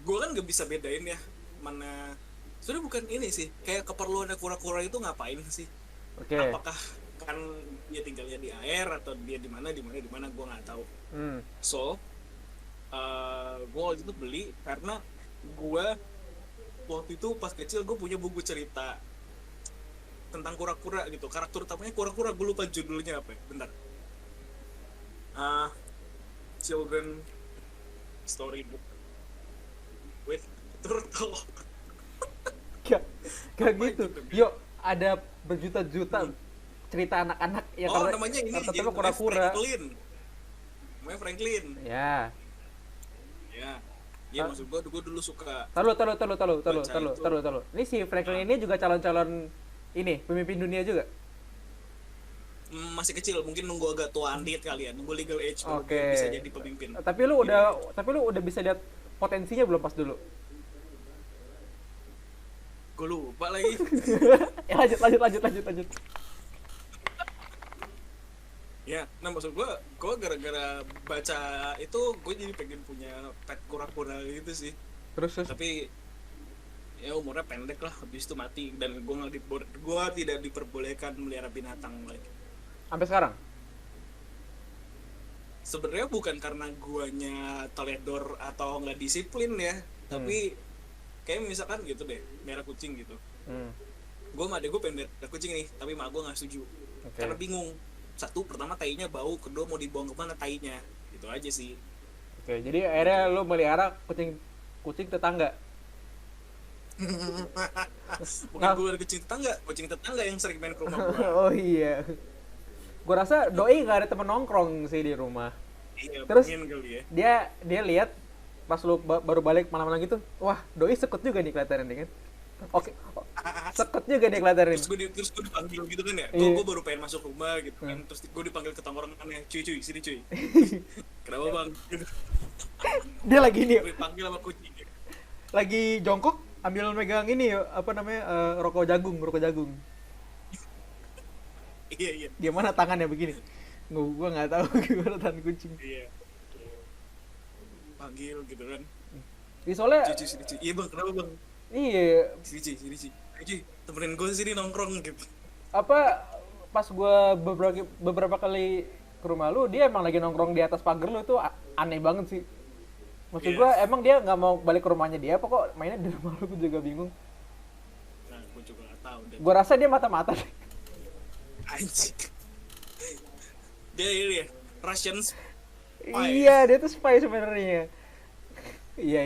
[SPEAKER 1] Gue kan gak bisa bedain ya mana. Sebenarnya bukan ini sih, kayak keperluannya kura-kura itu ngapain sih?
[SPEAKER 2] Oke.
[SPEAKER 1] Apakah kan dia tinggalnya di air atau dia di mana gue nggak tahu. So gue waktu itu beli karena gue waktu itu pas kecil gue punya buku cerita tentang kura-kura gitu. Karakter utamanya kura-kura, gue lupa judulnya apa ya. Bentar. Children Storybook with Turtle.
[SPEAKER 2] Gak gitu. Yuk, ada berjuta-juta cerita anak-anak yang
[SPEAKER 1] Namanya ini
[SPEAKER 2] tapi kura-kura.
[SPEAKER 1] Namanya Franklin.
[SPEAKER 2] Ya.
[SPEAKER 1] Iya, maksud gue dulu suka.
[SPEAKER 2] Taruh. Ini si Franklin ini juga calon-calon ini pemimpin dunia juga.
[SPEAKER 1] Masih kecil, mungkin nunggu agak tuaan dikit kali ya, nunggu legal age baru
[SPEAKER 2] Oke.
[SPEAKER 1] bisa jadi pemimpin.
[SPEAKER 2] Tapi lu udah bisa lihat potensinya belum pas dulu?
[SPEAKER 1] Gue lupa lagi.
[SPEAKER 2] Lanjut.
[SPEAKER 1] Ya, nah maksud gue gara-gara baca itu gue jadi pengen punya pet kura-kura gitu sih.
[SPEAKER 2] Terus.
[SPEAKER 1] Tapi ya umurnya pendek lah, habis itu mati dan gue tidak diperbolehkan melihara binatang lagi.
[SPEAKER 2] Sampai sekarang?
[SPEAKER 1] Sebenarnya bukan karena guanya teledor atau nggak disiplin ya, tapi kayak misalkan gitu deh, merah kucing gitu. Gue sama adek gue pengen merah kucing nih, tapi mak gue nggak setuju. Karena bingung. Satu, pertama tainya bau, kedua mau dibuang kemana tainya, gitu aja sih.
[SPEAKER 2] Oke, jadi akhirnya lo melihara kucing tetangga.
[SPEAKER 1] Bukan gue dari kucing tetangga yang sering main ke rumah gue.
[SPEAKER 2] Oh iya. Gue rasa doi nggak ada temen nongkrong sih di rumah.
[SPEAKER 1] Iya,
[SPEAKER 2] terus
[SPEAKER 1] kali ya.
[SPEAKER 2] dia lihat pas lu baru balik malam-malam gitu, wah doi sekut juga nih kelihatannya nih kan. Oke, sekut juga nih kelihatannya.
[SPEAKER 1] Terus gue dipanggil gitu kan ya. Gue baru pengen masuk rumah gitu kan. Terus gue dipanggil ke tongkrongannya, cuy sini cuy. Kenapa bang?
[SPEAKER 2] Dia lagi nih.
[SPEAKER 1] Dipanggil sama kucing.
[SPEAKER 2] Lagi jongkok ambil megang ini apa namanya rokok jagung.
[SPEAKER 1] Iya.
[SPEAKER 2] Gimana tangannya begini? Gua nggak tahu gimana tangan kucing.
[SPEAKER 1] Iya. Panggil gitu kan.
[SPEAKER 2] Soalnya.
[SPEAKER 1] Cuy. Iya bang, kenapa bang?
[SPEAKER 2] Iya.
[SPEAKER 1] Sini cuy. Temenin gue sini nongkrong gitu.
[SPEAKER 2] Apa pas gue beberapa kali ke rumah lu, dia emang lagi nongkrong di atas pagar lu, itu aneh banget sih. Maksud gue emang dia nggak mau balik ke rumahnya dia, apa kok mainnya di rumah lu? Gue juga bingung.
[SPEAKER 1] Nah, gue juga nggak tahu.
[SPEAKER 2] Gue rasa dia mata-mata.
[SPEAKER 1] Anjing. Dia ini ya, Russian spy.
[SPEAKER 2] Iya, dia tuh spy sebenarnya. Iya.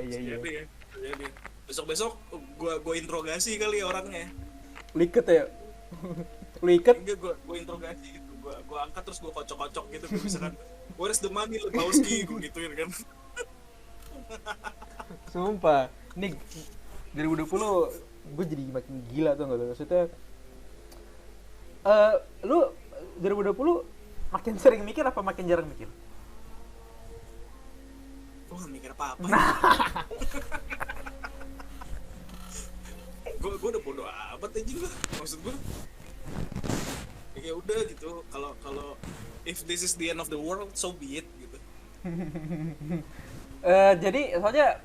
[SPEAKER 1] Jadi. Besok gue interogasi kali ya orangnya.
[SPEAKER 2] Lu iket ya? Lu iket?
[SPEAKER 1] Enggak, gue interogasi gitu. Gue angkat terus gue kocok-kocok gitu. Misalkan, where's the money, Lebowski? Gue gituin kan.
[SPEAKER 2] Sumpah. Nih, 2020 gue jadi makin gila tuh nggak lo? Maksudnya, lu 2020 makin sering mikir apa makin jarang mikir?
[SPEAKER 1] Gue gak mikir apa-apa. Gue udah bodo amat aja gue. Maksud gue ya udah gitu. Kalau if this is the end of the world, so be it gitu.
[SPEAKER 2] Jadi soalnya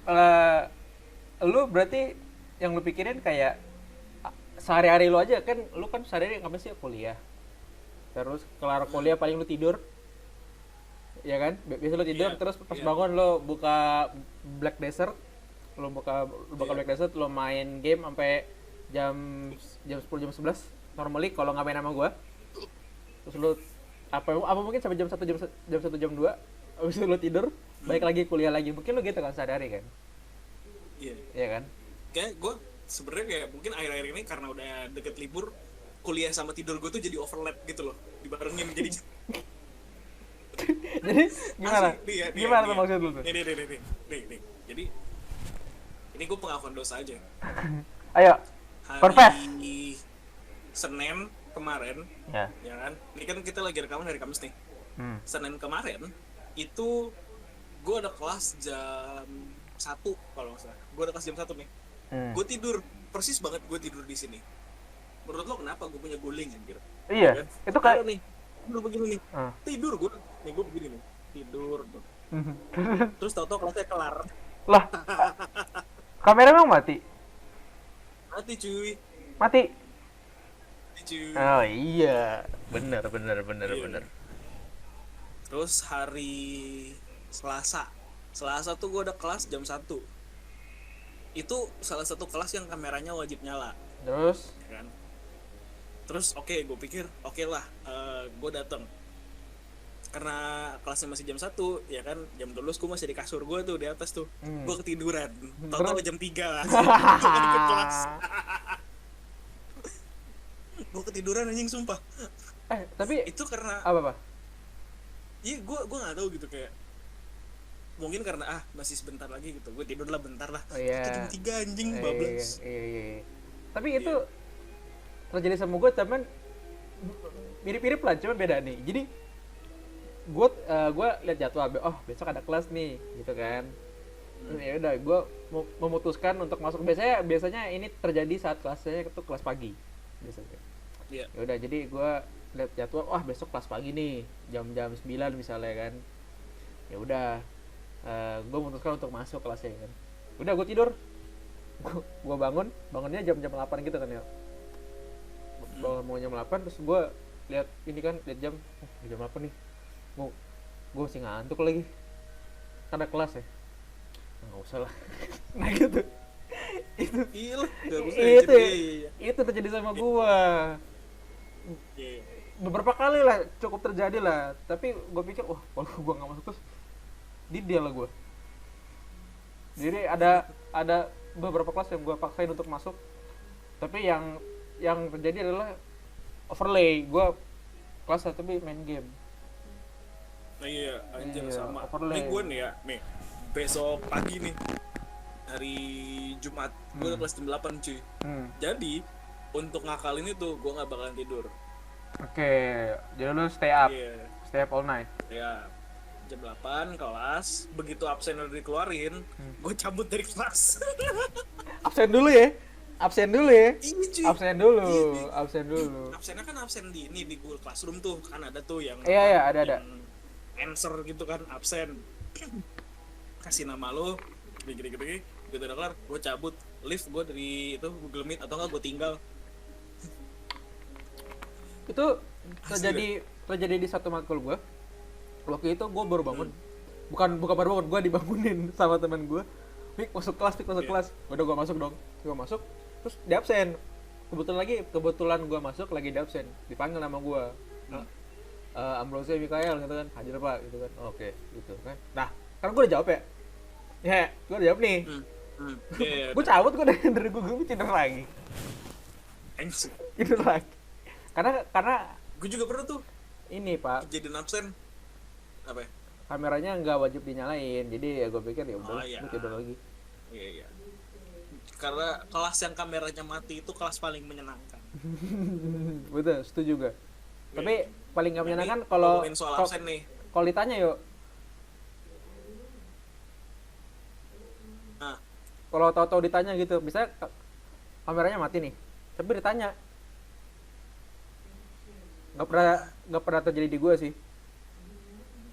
[SPEAKER 2] eh, lu berarti yang lu pikirin kayak sehari-hari lu aja kan, lu kan sehari-hari ngapain sih? Kuliah. Terus kelar kuliah paling lu tidur. Ya kan? Biasa lu tidur
[SPEAKER 1] Iya,
[SPEAKER 2] terus pas
[SPEAKER 1] iya.
[SPEAKER 2] bangun lu buka Black Desert. Lu buka
[SPEAKER 1] Iya.
[SPEAKER 2] Black Desert, lu main game sampai jam jam 10 jam 11 normally kalau nggak main sama gua. Terus lu apa mungkin sampai jam 1 jam 2 habis itu lu tidur, balik lagi kuliah lagi. Mungkin lu gitu kan sehari-hari kan?
[SPEAKER 1] Iya.
[SPEAKER 2] Iya kan?
[SPEAKER 1] Kayak gue sebenarnya kayak mungkin akhir-akhir ini karena udah deket libur, kuliah sama tidur gue tuh jadi overlap gitu loh, dibarengin jadi.
[SPEAKER 2] Jadi gimana?
[SPEAKER 1] Asli, nih ya, nih ya,
[SPEAKER 2] Gimana
[SPEAKER 1] nih
[SPEAKER 2] tuh
[SPEAKER 1] ya.
[SPEAKER 2] maksud lu tuh?
[SPEAKER 1] Nih. Jadi ini gue pengakuan dosa aja.
[SPEAKER 2] Ayo, confess.
[SPEAKER 1] Hari Senin kemarin,
[SPEAKER 2] Ya.
[SPEAKER 1] ya kan? Ini kan kita lagi rekaman hari Kamis nih.
[SPEAKER 2] Hmm.
[SPEAKER 1] Senin kemarin itu gue ada kelas jam 1 kalau nggak salah. Gue ada kelas jam 1 nih.
[SPEAKER 2] Hmm.
[SPEAKER 1] Gue tidur persis banget, gue tidur di sini. Menurut lo kenapa gue punya guling anjir?
[SPEAKER 2] Iya,
[SPEAKER 1] Kan?
[SPEAKER 2] itu kayak
[SPEAKER 1] Ayo nih, gue begini nih.
[SPEAKER 2] Ah.
[SPEAKER 1] Tidur gue begini nih. Tidur. Terus tau-tau kelasnya kelar.
[SPEAKER 2] lah. Kamera emang mati?
[SPEAKER 1] Mati cuy.
[SPEAKER 2] Mati.
[SPEAKER 1] Mati cuy.
[SPEAKER 2] Oh iya, bener.
[SPEAKER 1] Iya. Terus hari Selasa tuh gue ada kelas jam 1. Itu salah satu kelas yang kameranya wajib nyala,
[SPEAKER 2] Terus,
[SPEAKER 1] ya kan? Terus oke, gue pikir oke lah, gue datang karena kelasnya masih jam 1, ya kan? Jam 12 gue masih di kasur gue tuh di atas tuh. Gue ketiduran. Tahu-tahu jam 3 gue kan ikut kelas. Gue ketiduran anjing sumpah.
[SPEAKER 2] tapi
[SPEAKER 1] Itu karena
[SPEAKER 2] apa?
[SPEAKER 1] iya gue nggak tahu gitu, kayak mungkin karena masih sebentar lagi gitu, gue tidur lah bentar lah.
[SPEAKER 2] Oh iya.
[SPEAKER 1] Itu jam 3 anjing
[SPEAKER 2] Iya.
[SPEAKER 1] bablas.
[SPEAKER 2] Tapi itu terjadi sama gue, cuman mirip-mirip lah, cuma beda nih. Jadi gue lihat jadwal, oh besok ada kelas nih, gitu kan. Ya udah, gue memutuskan untuk masuk. Biasanya ini terjadi saat kelasnya itu kelas pagi biasanya.
[SPEAKER 1] Iya.
[SPEAKER 2] Ya udah, jadi gue lihat jadwal, wah besok kelas pagi nih, jam 9 misalnya kan. Ya udah, gue memutuskan untuk masuk kelasnya kan. Udah, gue tidur. Gue bangunnya jam 8 gitu kan ya. Mau jam 8, terus gue lihat ini kan, lihat jam apa nih. Gue masih ngantuk lagi. Karena kelas ya. Nggak usah lah. Nah gitu.
[SPEAKER 1] Iya lah, nggak usah
[SPEAKER 2] itu
[SPEAKER 1] jadi, iya.
[SPEAKER 2] itu terjadi sama gue.
[SPEAKER 1] Iya.
[SPEAKER 2] Beberapa kali lah cukup terjadi lah, tapi gue pikir wah kalau gue nggak masuk terus dia lah gue. Jadi ada beberapa kelas yang gue paksain untuk masuk, tapi yang terjadi adalah overlay. Gue kelas tapi main game.
[SPEAKER 1] Nah iya, anjir
[SPEAKER 2] Iya,
[SPEAKER 1] sama.
[SPEAKER 2] overlay.
[SPEAKER 1] Nih gue nih ya, nih besok pagi nih, hari Jumat, gue udah kelas jam 8 cuy. Jadi untuk ngakalin itu gue nggak bakalan tidur.
[SPEAKER 2] Oke, jadi lu stay up
[SPEAKER 1] Iya.
[SPEAKER 2] all night.
[SPEAKER 1] Ya, jam 8 kelas, begitu absen udah dikeluarin, gue cabut dari kelas.
[SPEAKER 2] Absen dulu ya.
[SPEAKER 1] Ini cuy.
[SPEAKER 2] Absen dulu.
[SPEAKER 1] Absennya kan absen di ini di Google Classroom tuh, kan ada tuh yang
[SPEAKER 2] Iya, ada.
[SPEAKER 1] yang answer gitu kan, absen. Kasih nama lo, gitu udah kelar, gue cabut, lift gue dari itu Google Meet atau enggak gue tinggal.
[SPEAKER 2] Itu
[SPEAKER 1] Asli,
[SPEAKER 2] terjadi di satu matkul gue. Waktu itu gue baru bangun. Bukan baru bangun, gue dibangunin sama teman gue. Mik masuk kelas. Udah gue masuk dong. Gue masuk, terus di absen. Kebetulan gue masuk lagi di absen. Dipanggil nama gue. Ambrose Mikael gitu kan, hadir pak gitu kan. Oke, gitu kan. Nah, kan gue udah jawab ya. Ya, gue udah jawab nih.
[SPEAKER 1] Iya,
[SPEAKER 2] Gue cabut, gue dari gue tidur lagi.
[SPEAKER 1] anjing.
[SPEAKER 2] Tidur lagi. Karena
[SPEAKER 1] Gue juga pernah tuh
[SPEAKER 2] ini pak,
[SPEAKER 1] kejadian absen. Apa ya?
[SPEAKER 2] kameranya nggak wajib dinyalain, jadi ya gue pikir ya udah,
[SPEAKER 1] iya.
[SPEAKER 2] gue tidur lagi.
[SPEAKER 1] Iya. Karena kelas yang kameranya mati itu kelas paling menyenangkan.
[SPEAKER 2] Betul, setuju juga. Tapi paling nggak
[SPEAKER 1] Nah,
[SPEAKER 2] menyenangkan
[SPEAKER 1] ini
[SPEAKER 2] kalau
[SPEAKER 1] ngomongin soal absen nih.
[SPEAKER 2] kalau ditanya yuk.
[SPEAKER 1] Nah,
[SPEAKER 2] Kalau tahu-tahu ditanya gitu, misalnya kameranya mati nih, tapi ditanya nggak pernah nggak pernah terjadi di gue sih.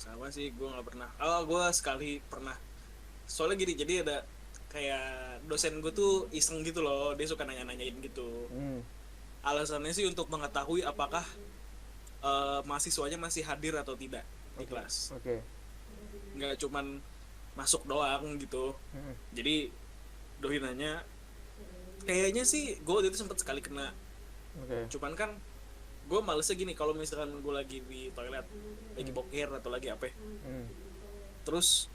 [SPEAKER 1] Sama sih, gue nggak pernah. Oh, gue sekali pernah. Soalnya gini, jadi ada kayak dosen gue tuh iseng gitu loh, dia suka nanya-nanyain gitu. Alasannya sih untuk mengetahui apakah mahasiswanya masih hadir atau tidak di kelas.
[SPEAKER 2] Oke.
[SPEAKER 1] Nggak cuman masuk doang gitu. Jadi doi nanya, kayaknya sih gue waktu itu sempat sekali kena.
[SPEAKER 2] Oke.
[SPEAKER 1] Cuman kan gue malesnya gini, kalau misalkan gue lagi di toilet, lagi boker atau lagi apa ya, terus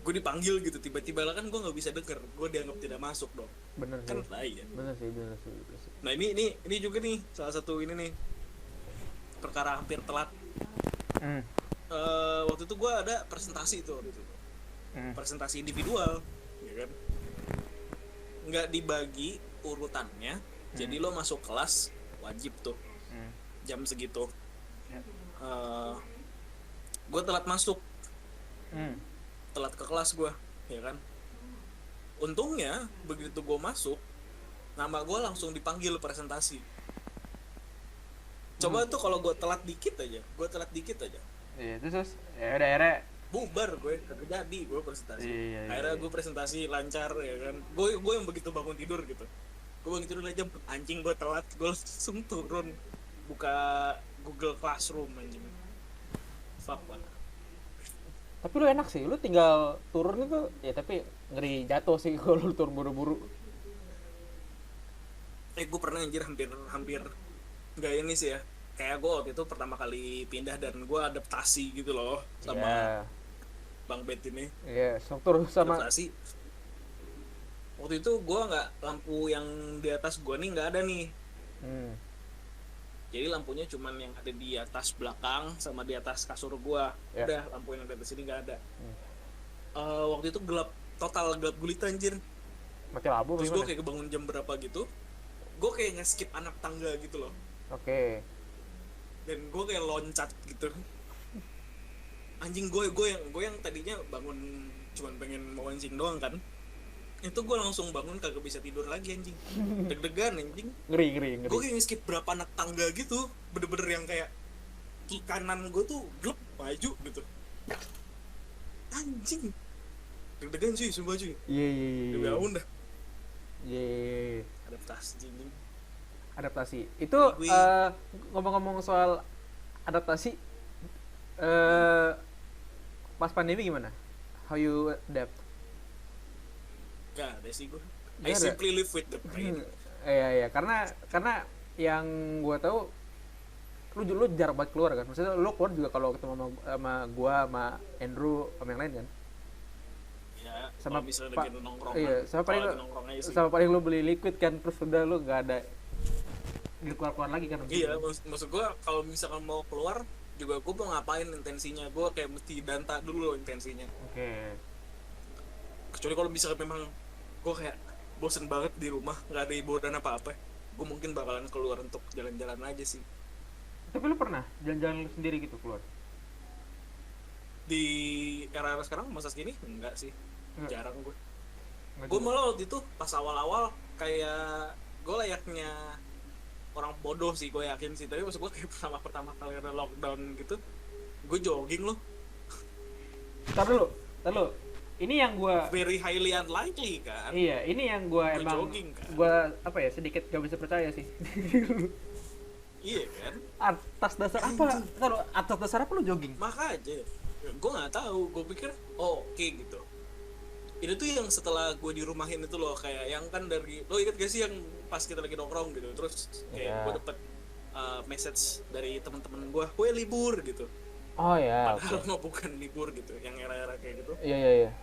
[SPEAKER 1] gue dipanggil gitu tiba-tiba, lah kan gue nggak bisa denger, gue dianggap tidak masuk dong.
[SPEAKER 2] Bener
[SPEAKER 1] Kan
[SPEAKER 2] sih.
[SPEAKER 1] tai ya.
[SPEAKER 2] Bener sih.
[SPEAKER 1] Nah ini juga nih salah satu ini nih perkara hampir telat. Waktu itu gue ada presentasi tuh waktu itu. Presentasi individual, ya kan, nggak dibagi urutannya, jadi lo masuk kelas wajib tuh jam segitu. Gue telat masuk, telat ke kelas gue, ya kan. Untungnya begitu gue masuk, nama gue langsung dipanggil presentasi. Coba tuh kalau gue telat dikit aja,
[SPEAKER 2] Iya, terus ya udah akhirnya
[SPEAKER 1] bubar gue, kagak jadi gue presentasi.
[SPEAKER 2] Iya.
[SPEAKER 1] Akhirnya gue presentasi lancar, ya kan. Gue yang begitu bangun tidur gitu. Gue bangun tidur aja, anjing gue telat, gue langsung turun buka Google Classroom anjing. Fuck lah.
[SPEAKER 2] tapi lu enak sih, lu tinggal turun itu ya, tapi ngeri jatuh sih kalau lu turun buru-buru.
[SPEAKER 1] Gue pernah anjir hampir nggak ini sih ya. Kayak gue waktu itu pertama kali pindah dan gue adaptasi gitu loh sama Bang Bet ini.
[SPEAKER 2] Iya, struktur sama
[SPEAKER 1] Adaptasi. Waktu itu gue nggak, lampu yang di atas gue nih nggak ada nih. Jadi lampunya cuman yang ada di atas belakang sama di atas kasur gue. Udah, lampu yang ada di sini nggak ada. Waktu itu gelap, total gelap gulita anjir.
[SPEAKER 2] mati lampu.
[SPEAKER 1] Terus gue kayak kebangun jam berapa gitu, gue kayak nge-skip anak tangga gitu loh.
[SPEAKER 2] Oke.
[SPEAKER 1] Dan gue kayak loncat gitu. Anjing, gue yang tadinya bangun cuman pengen mau anjing doang kan, itu gue langsung bangun kagak bisa tidur lagi anjing. Deg-degan anjing.
[SPEAKER 2] Ngeri.
[SPEAKER 1] Gue kayak nge-skip berapa anak tangga gitu, bener-bener yang kayak kiri kanan gue tuh glep maju gitu. Anjing, deg-degan cuy, sumpah cuy.
[SPEAKER 2] Iya.
[SPEAKER 1] Udah bangun dah.
[SPEAKER 2] Iya.
[SPEAKER 1] Adaptasi anjing.
[SPEAKER 2] Adaptasi. Itu
[SPEAKER 1] Gue-
[SPEAKER 2] ngomong-ngomong soal adaptasi, pas pandemi gimana? How you adapt?
[SPEAKER 1] Gak ada sih gue.
[SPEAKER 2] Gak
[SPEAKER 1] I
[SPEAKER 2] ada?
[SPEAKER 1] simply live with the pain.
[SPEAKER 2] Iya, karena yang gua tahu lu jarang banget keluar kan. Maksudnya lu keluar juga kalau ketemu sama gua, sama Andrew, sama yang lain kan.
[SPEAKER 1] Ya,
[SPEAKER 2] Sama
[SPEAKER 1] kalau misalnya
[SPEAKER 2] Pak,
[SPEAKER 1] lagi nongkrong.
[SPEAKER 2] iya, sama paling
[SPEAKER 1] Kalau lagi nongkrong aja sih.
[SPEAKER 2] sama paling lu beli liquid kan, terus udah lu nggak ada keluar lagi kan.
[SPEAKER 1] Iya, maksud gue kalau misalkan mau keluar juga gue mau ngapain intensinya, gue kayak mesti danta dulu loh intensinya.
[SPEAKER 2] Oke.
[SPEAKER 1] Kecuali kalau misalkan memang gue kayak bosen banget di rumah, nggak ada hiburan apa-apa, gue mungkin bakalan keluar untuk jalan-jalan aja sih.
[SPEAKER 2] Tapi lu pernah jalan-jalan sendiri gitu keluar?
[SPEAKER 1] Di era sekarang masa segini enggak sih, jarang gue.
[SPEAKER 2] Nggak
[SPEAKER 1] Gue
[SPEAKER 2] juga.
[SPEAKER 1] malah waktu itu pas awal-awal kayak gue layaknya orang bodoh sih, gue yakin sih. Tapi maksud gue kayak pertama kali ada lockdown gitu, gue jogging loh.
[SPEAKER 2] Tar dulu. Ini yang gua
[SPEAKER 1] Very highly unlikely kan.
[SPEAKER 2] Iya, ini yang gua
[SPEAKER 1] Gua
[SPEAKER 2] emang
[SPEAKER 1] jogging, kan?
[SPEAKER 2] gua apa ya, sedikit gak bisa percaya sih.
[SPEAKER 1] Iya kan,
[SPEAKER 2] Atas dasar apa? Kalau atas dasar apa lu jogging?
[SPEAKER 1] maka aja gue nggak tahu, gue pikir oke gitu. Ini tuh yang setelah gue dirumahin itu loh, kayak yang kan dari, lo inget gak sih yang pas kita lagi nongkrong gitu, terus kayak
[SPEAKER 2] Iya.
[SPEAKER 1] gue dapet message dari teman-teman gue libur gitu.
[SPEAKER 2] Oh ya.
[SPEAKER 1] Padahal mah bukan libur gitu, yang era-era kayak gitu.
[SPEAKER 2] Iya.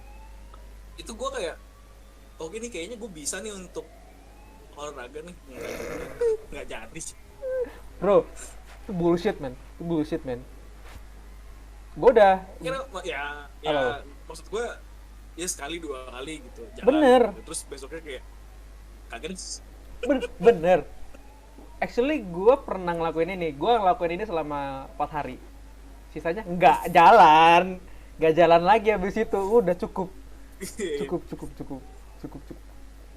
[SPEAKER 1] Itu gue kayak, oke nih kayaknya gue bisa nih untuk olahraga nih. Nggak jadi sih.
[SPEAKER 2] Bro, itu bullshit man. Gue udah
[SPEAKER 1] Kira ya
[SPEAKER 2] Halo.
[SPEAKER 1] maksud gue ya sekali dua kali gitu jalan,
[SPEAKER 2] Bener.
[SPEAKER 1] gitu. Terus besoknya kayak kaget.
[SPEAKER 2] bener. Actually gue pernah ngelakuin ini. Gue ngelakuin ini selama 4 hari. Sisanya nggak jalan lagi habis itu. Udah cukup.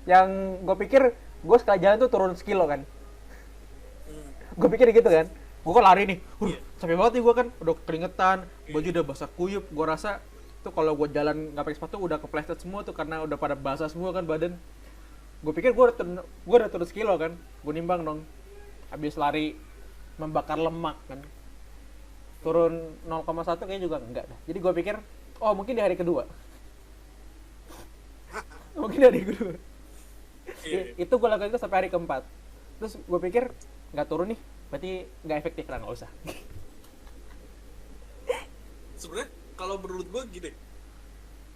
[SPEAKER 2] Yang gue pikir gue sekali jalan tuh turun sekilo kan. Gue pikir gitu kan. gue kan lari nih,
[SPEAKER 1] Iya.
[SPEAKER 2] capek banget nih gue kan, udah keringetan,
[SPEAKER 1] Iya.
[SPEAKER 2] baju udah basah kuyup, gue rasa tuh kalau gue jalan nggak pakai sepatu udah kepleset semua tuh karena udah pada basah semua kan badan. Gue pikir gue udah turun sekilo kan, gue nimbang dong, habis lari membakar lemak kan, turun 0,1 kayaknya juga enggak dah. Jadi gue pikir, oh mungkin di hari kedua, mungkin di hari kedua.
[SPEAKER 1] Iya.
[SPEAKER 2] Itu gue lakukan itu sampai hari keempat. Terus gue pikir nggak turun nih, berarti nggak efektif lah, nggak usah.
[SPEAKER 1] Sebenarnya kalau menurut gue gini,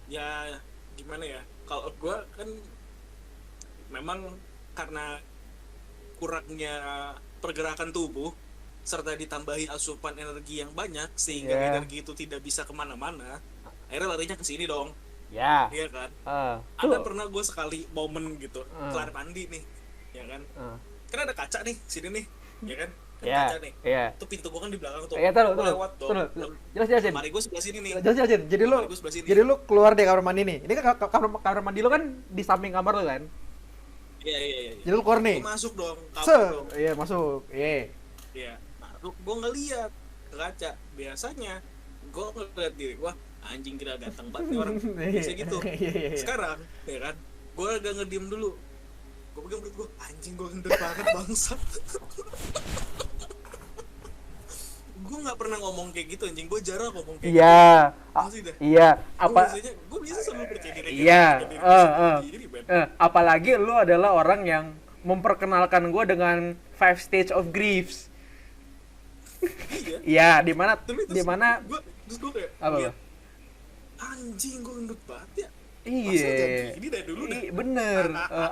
[SPEAKER 1] ya gimana ya, kalau gue kan memang karena kurangnya pergerakan tubuh serta ditambahi asupan energi yang banyak sehingga
[SPEAKER 2] Iya.
[SPEAKER 1] energi itu tidak bisa kemana-mana, akhirnya larinya ke sini dong.
[SPEAKER 2] Ya.
[SPEAKER 1] Iya kan,
[SPEAKER 2] Tuh.
[SPEAKER 1] ada pernah gue sekali momen gitu kelar mandi nih, ya kan, kan ada kaca nih sini nih, ya kan,
[SPEAKER 2] Ya.
[SPEAKER 1] kaca nih,
[SPEAKER 2] Iya.
[SPEAKER 1] tuh pintu gue kan di belakang tuh,
[SPEAKER 2] Iya, taruh,
[SPEAKER 1] Gua
[SPEAKER 2] taruh.
[SPEAKER 1] lewat dong.
[SPEAKER 2] Taruh. Jelasin.
[SPEAKER 1] Mari gue sebelah sini nih.
[SPEAKER 2] Jelasin. Jadi lu,
[SPEAKER 1] Kamar gua sebelah sini.
[SPEAKER 2] jadi lu keluar dari kamar mandi nih. Ini kan kamar mandi lu kan di samping kamar lu kan.
[SPEAKER 1] Iya.
[SPEAKER 2] Jadi lu keluar nih.
[SPEAKER 1] Gue masuk dong,
[SPEAKER 2] Se,
[SPEAKER 1] dong.
[SPEAKER 2] iya masuk. Iya.
[SPEAKER 1] Iya, masuk. Gue ngeliat ke kaca. Biasanya gue ngeliat diri gue, anjing kira ganteng banget nih orang. Biasa gitu.
[SPEAKER 2] Iya.
[SPEAKER 1] Sekarang, ya kan, gue agak ngediem dulu. Gue pegang perut gue, anjing gue gendut banget bangsat. Gue nggak pernah ngomong kayak gitu anjing, gue jarang ngomong kayak
[SPEAKER 2] Iya.
[SPEAKER 1] gitu. Pasti dah.
[SPEAKER 2] Iya.
[SPEAKER 1] Gue biasa selalu percaya diri.
[SPEAKER 2] Iya.
[SPEAKER 1] Diri, Ben.
[SPEAKER 2] Apalagi lu adalah orang yang memperkenalkan gue dengan 5 stage of griefs.
[SPEAKER 1] Iya.
[SPEAKER 2] Iya, di mana
[SPEAKER 1] Tapi terus gue kayak
[SPEAKER 2] apa?
[SPEAKER 1] liat, anjing gue gendut banget ya.
[SPEAKER 2] Iya.
[SPEAKER 1] Ini dari dulu dah.
[SPEAKER 2] Bener.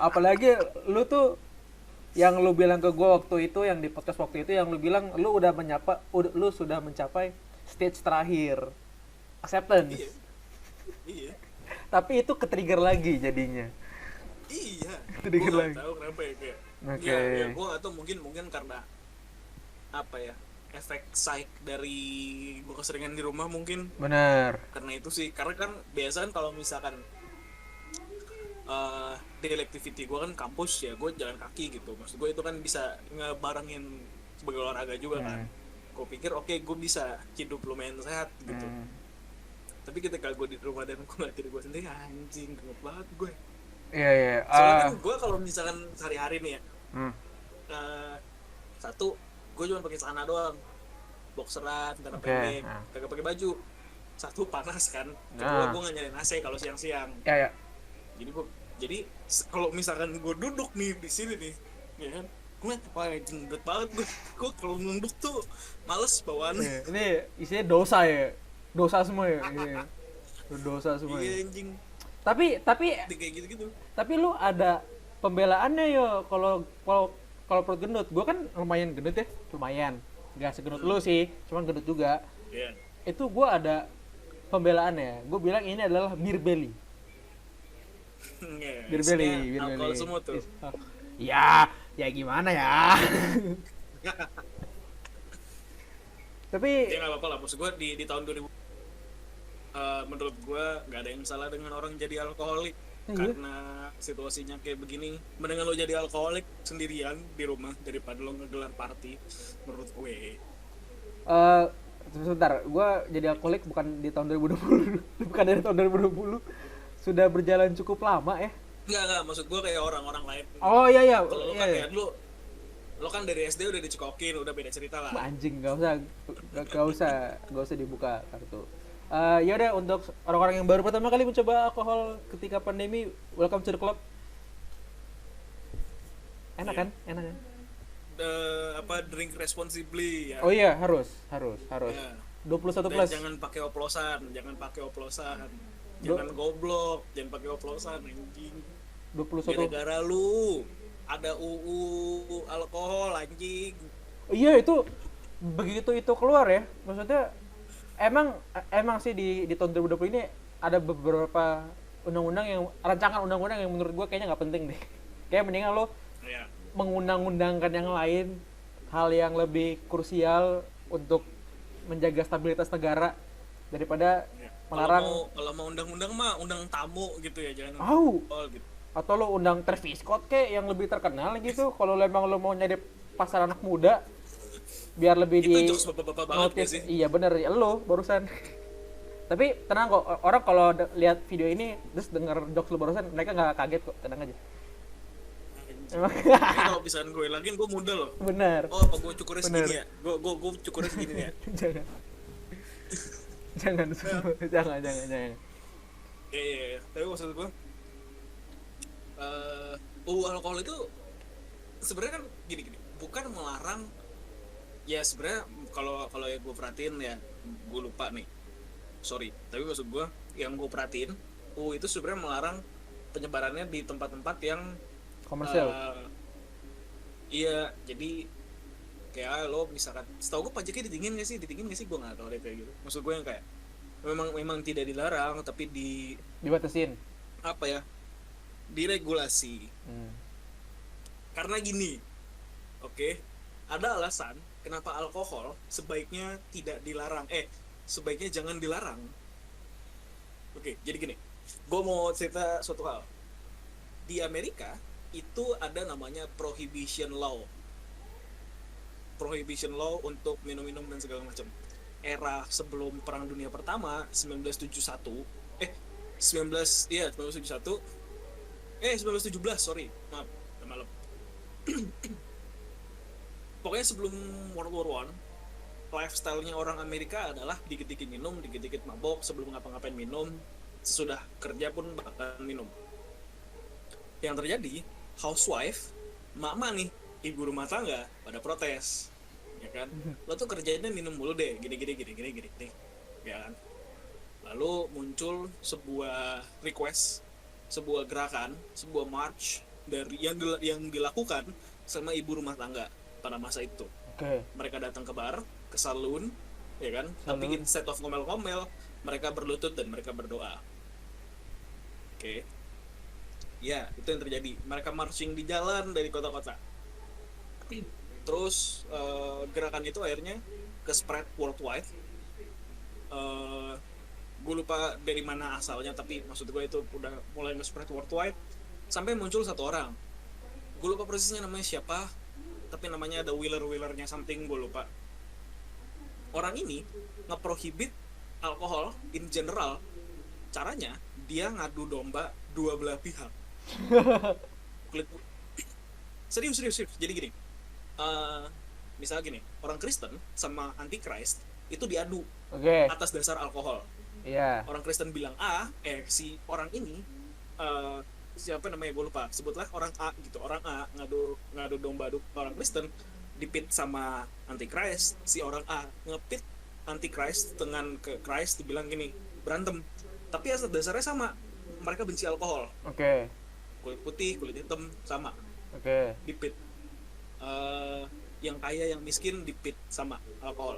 [SPEAKER 2] Apalagi lu tuh yang lu bilang ke gue waktu itu, yang di podcast waktu itu, yang lu bilang lu lu sudah mencapai stage terakhir, acceptance.
[SPEAKER 1] Iya.
[SPEAKER 2] Tapi itu ke-trigger lagi jadinya.
[SPEAKER 1] Iya.
[SPEAKER 2] Trigger
[SPEAKER 1] Gue
[SPEAKER 2] lagi.
[SPEAKER 1] nggak tahu kenapa ya kayak.
[SPEAKER 2] Oke.
[SPEAKER 1] Ya gue nggak tahu, mungkin karena apa ya, efek psych dari gue keseringan di rumah mungkin.
[SPEAKER 2] Bener.
[SPEAKER 1] Karena itu sih, karena kan biasa kan kalau misalkan daily activity gue kan kampus ya, gue jalan kaki gitu. Maksud gue itu kan bisa ngebarengin sebagai olahraga juga kan. Gue pikir oke, gue bisa hidup lumayan sehat gitu. Tapi ketika gue di rumah dan gue ngeliat diri gue sendiri, anjing gendut banget gue.
[SPEAKER 2] Iya.
[SPEAKER 1] Soalnya kan gue kalau misalkan sehari-hari nih ya, satu, gue cuma pakai celana doang, boxeran, celana
[SPEAKER 2] Oke,
[SPEAKER 1] pendek,
[SPEAKER 2] nah.
[SPEAKER 1] kagak pakai baju. Satu, panas kan. Kedua, gue nggak nyalain AC kalau siang-siang.
[SPEAKER 2] Ya.
[SPEAKER 1] Jadi kalau misalkan gue duduk nih di sini nih, ya kan, gue wah gendut banget gue kalau nunduk tuh males bawaannya.
[SPEAKER 2] Ini isinya dosa ya. Dosa semua ya. Iya. Dosa semua.
[SPEAKER 1] Iya
[SPEAKER 2] Ya.
[SPEAKER 1] anjing,
[SPEAKER 2] Tapi
[SPEAKER 1] kayak gitu-gitu.
[SPEAKER 2] tapi lu ada pembelaannya yo kalau perut gendut. Gue kan lumayan gendut ya, lumayan. Gak segendut lu sih, cuman gendut juga.
[SPEAKER 1] Iya.
[SPEAKER 2] Itu gue ada pembelaannya. Gue bilang ini adalah beer belly. Beer belly, beer
[SPEAKER 1] alkohol
[SPEAKER 2] belly.
[SPEAKER 1] semua tuh.
[SPEAKER 2] Ya gimana ya? Tapi
[SPEAKER 1] Ya nggak apa-apa lah, maksud gue di tahun 2000 menurut gue nggak ada yang salah dengan orang jadi alkoholik.
[SPEAKER 2] Iya.
[SPEAKER 1] Karena situasinya kayak begini, mendingan lo jadi alkoholik sendirian di rumah daripada lo ngegelar party, menurut gue.
[SPEAKER 2] sebentar, gue jadi alkoholik bukan di tahun 2020, bukan dari tahun 2020, sudah berjalan cukup lama ya.
[SPEAKER 1] Enggak, maksud gue kayak orang-orang lain.
[SPEAKER 2] Oh iya.
[SPEAKER 1] Kalau lo kan kayak lo kan dari SD udah dicekokin, udah beda cerita lah.
[SPEAKER 2] Anjing, gak usah dibuka kartu. Ya udah, untuk orang-orang yang baru pertama kali mencoba alkohol ketika pandemi, welcome to the club. Enak kan?
[SPEAKER 1] Drink responsibly ya.
[SPEAKER 2] Oh iya, harus.
[SPEAKER 1] Ya.
[SPEAKER 2] 21
[SPEAKER 1] Dan
[SPEAKER 2] plus.
[SPEAKER 1] jangan pakai oplosan. Jangan goblok, jangan pakai oplosan anjing.
[SPEAKER 2] 21.
[SPEAKER 1] Gara-gara lu ada UU alkohol anjing.
[SPEAKER 2] Iya, itu begitu itu keluar ya. Maksudnya emang sih di tahun 2020 ini ada beberapa rancangan undang-undang yang menurut gue kayaknya nggak penting deh. Kayak mendingan lo
[SPEAKER 1] Ya.
[SPEAKER 2] mengundang-undangkan yang lain, hal yang lebih krusial untuk menjaga stabilitas negara daripada
[SPEAKER 1] Ya.
[SPEAKER 2] melarang.
[SPEAKER 1] Kalau mau undang-undang mah undang tamu gitu ya, jangan
[SPEAKER 2] Au.
[SPEAKER 1] alkohol gitu.
[SPEAKER 2] Atau lo undang Travis Scott kayak yang lebih terkenal gitu. Kalau emang lo mau nyari pasar anak muda, biar lebih
[SPEAKER 1] Itu
[SPEAKER 2] di
[SPEAKER 1] jokes bapak-bapak banget gak
[SPEAKER 2] notice.
[SPEAKER 1] sih?
[SPEAKER 2] Iya bener ya lo barusan. Tapi tenang kok, orang kalau lihat video ini terus denger jokes lo barusan mereka nggak kaget kok, tenang aja. Emang
[SPEAKER 1] Ini kalau misalkan gue lagiin gue muda loh.
[SPEAKER 2] bener.
[SPEAKER 1] Oh apa gue cukurnya
[SPEAKER 2] Bener.
[SPEAKER 1] segini ya? Gue cukurnya segini ya.
[SPEAKER 2] Jangan. Jangan.
[SPEAKER 1] Iya. Tapi maksud gue, alkohol itu sebenarnya kan gini, bukan melarang. Ya sebenarnya kalau yang gue perhatiin ya, gue lupa nih. Sorry, tapi maksud gue yang gue perhatiin, itu sebenarnya melarang penyebarannya di tempat-tempat yang
[SPEAKER 2] Komersial.
[SPEAKER 1] iya, jadi kayak lo misalkan, setahu gue pajaknya ditingin gak sih, gue nggak tahu deh kayak gitu. Maksud gue yang kayak memang tidak dilarang, tapi
[SPEAKER 2] Dibatasin.
[SPEAKER 1] apa ya, diregulasi. Karena gini, oke, ada alasan kenapa alkohol sebaiknya tidak dilarang, sebaiknya jangan dilarang. Oke, jadi gini, gue mau cerita suatu hal. Di Amerika itu ada namanya prohibition law untuk minum-minum dan segala macam. Era sebelum Perang Dunia Pertama 1917, sorry, maaf, udah malam. Pokoknya sebelum World War One, lifestyle-nya orang Amerika adalah dikit-dikit minum, dikit-dikit mabok, sebelum ngapa-ngapain minum, sesudah kerja pun bahkan minum. Yang terjadi, housewife, mama nih, ibu rumah tangga pada protes, ya kan? Lo tuh kerjanya minum mulu deh, gini, ya kan? Lalu muncul sebuah request, sebuah gerakan, sebuah march dari yang dilakukan sama ibu rumah tangga pada masa itu.
[SPEAKER 2] Oke.
[SPEAKER 1] Mereka datang ke bar, ke saloon, ya kan? Tapi
[SPEAKER 2] Saloon.
[SPEAKER 1] instead of ngomel-ngomel, mereka berlutut dan mereka berdoa. Oke. Ya, itu yang terjadi. Mereka marching di jalan dari kota-kota. Terus gerakan itu akhirnya ke spread worldwide. Gue lupa dari mana asalnya, tapi maksud gue itu udah mulai nge-spread worldwide sampai muncul satu orang. Gue lupa persisnya namanya siapa, tapi namanya ada Wheeler-Wheelernya something, gue lupa. Orang ini nge-prohibit alkohol in general. Caranya dia ngadu domba dua belah pihak. Serius. Jadi gini, misalnya gini, orang Kristen sama Antichrist itu diadu
[SPEAKER 2] Oke.
[SPEAKER 1] atas dasar alkohol.
[SPEAKER 2] Iya.
[SPEAKER 1] Orang Kristen bilang A, si orang ini siapa namanya gue lupa, sebutlah orang A gitu, orang A ngadu domba orang Kristen dipit sama Antichrist. Si orang A ngepit Antichrist dengan ke Christ, dibilang gini, berantem, tapi asal dasarnya sama, mereka benci alkohol.
[SPEAKER 2] Oke.
[SPEAKER 1] Kulit putih, kulit hitam sama,
[SPEAKER 2] Oke.
[SPEAKER 1] dipit. Yang kaya yang miskin dipit sama alkohol.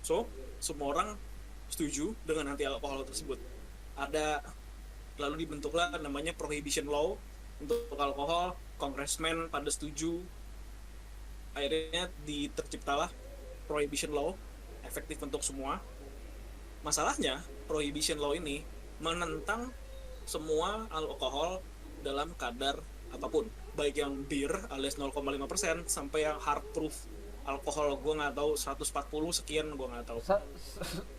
[SPEAKER 1] So semua orang setuju dengan anti alkohol tersebut. Lalu dibentuklah namanya prohibition law untuk alkohol. Congressman pada setuju, akhirnya terciptalah prohibition law, efektif untuk semua. Masalahnya prohibition law ini menentang semua alkohol dalam kadar apapun, baik yang beer alias 0,5% sampai yang hard proof alkohol, gue nggak tahu 140 sekian, gue nggak tahu.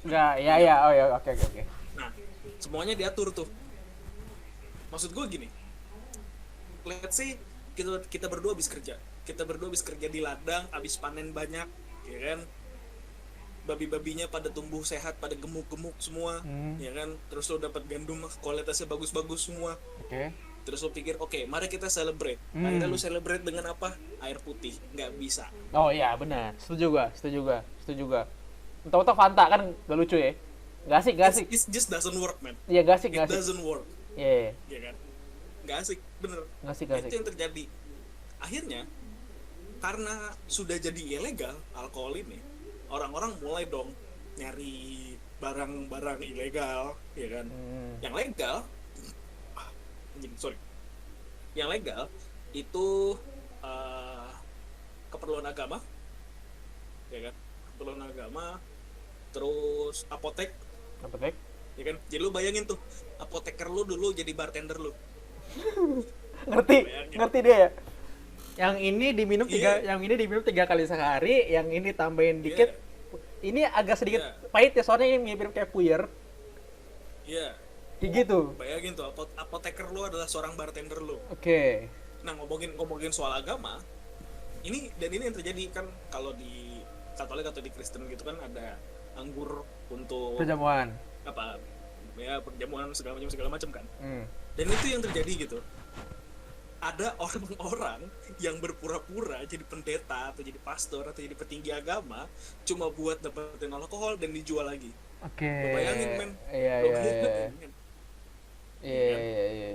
[SPEAKER 2] Nggak, ya, oh ya, oke.
[SPEAKER 1] Nah, semuanya diatur tuh. Maksud gue gini, let's say kita berdua habis kerja di ladang, habis panen banyak, ya kan? Babi-babinya pada tumbuh sehat, pada gemuk-gemuk semua, ya kan? Terus lo dapat gandum kualitasnya bagus-bagus semua.
[SPEAKER 2] Oke.
[SPEAKER 1] Terus lo pikir, oke, mari kita celebrate. Akhirnya lo celebrate dengan apa? Air putih. Nggak bisa.
[SPEAKER 2] Oh iya benar, setuju gua. Entah-entah Fanta kan gak lucu ya. Gak asik.
[SPEAKER 1] It just doesn't work, man.
[SPEAKER 2] Iya gak asik.
[SPEAKER 1] It doesn't work.
[SPEAKER 2] Iya.
[SPEAKER 1] Ya kan? Nggak asik, bener.
[SPEAKER 2] Gak asik.
[SPEAKER 1] Itu yang terjadi. Akhirnya, karena sudah jadi ilegal alkohol ini, orang-orang mulai dong nyari barang-barang ilegal, ya kan? Yang legal, yang legal itu keperluan agama, ya kan? Keperluan agama, terus apotek, ya kan? Jadi lu bayangin tuh, apoteker lu dulu jadi bartender lu.
[SPEAKER 2] Ngerti dia ya? Yang ini diminum
[SPEAKER 1] Iya.
[SPEAKER 2] yang ini diminum 3 kali sehari, yang ini tambahin dikit.
[SPEAKER 1] Iya.
[SPEAKER 2] Ini agak sedikit
[SPEAKER 1] Iya.
[SPEAKER 2] pahit ya, soalnya ini mirip kayak puyer.
[SPEAKER 1] Iya.
[SPEAKER 2] Kayak gitu.
[SPEAKER 1] Bayangin tuh, apoteker lu adalah seorang bartender lu.
[SPEAKER 2] Oke.
[SPEAKER 1] Nah, ngomongin soal agama, ini yang terjadi kan kalau di Katolik atau di Kristen gitu kan ada anggur untuk
[SPEAKER 2] Perjamuan.
[SPEAKER 1] apa ya, perjamuan segala macam kan.
[SPEAKER 2] Hmm.
[SPEAKER 1] Dan itu yang terjadi gitu. Ada orang-orang yang berpura-pura jadi pendeta atau jadi pastor atau jadi petinggi agama cuma buat dapetin alkohol dan dijual lagi.
[SPEAKER 2] Oke.
[SPEAKER 1] Lo bayangin, men.
[SPEAKER 2] Iya,
[SPEAKER 1] Lo
[SPEAKER 2] iya, iya.
[SPEAKER 1] bayangin.
[SPEAKER 2] Iya, iya, iya.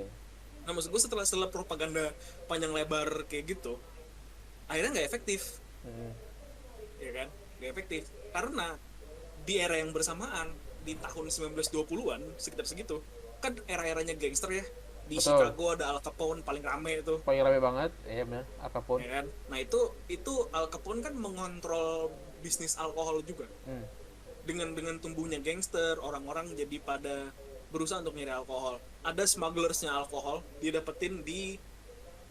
[SPEAKER 1] Nah, maksud gue setelah propaganda panjang lebar kayak gitu, akhirnya nggak efektif,
[SPEAKER 2] Hmm.
[SPEAKER 1] ya kan? Nggak efektif karena di era yang bersamaan di tahun 1920-an sekitar segitu kan era-eranya gangster ya. Di
[SPEAKER 2] Betul.
[SPEAKER 1] Chicago ada Al Capone paling rame itu,
[SPEAKER 2] Paling rame banget, iya benar, Al Capone.
[SPEAKER 1] ya kan? Nah itu Al Capone kan mengontrol bisnis alkohol juga.
[SPEAKER 2] Hmm.
[SPEAKER 1] Dengan tumbuhnya gangster, orang-orang jadi pada berusaha untuk nyari alkohol. Ada smugglersnya alkohol didapetin di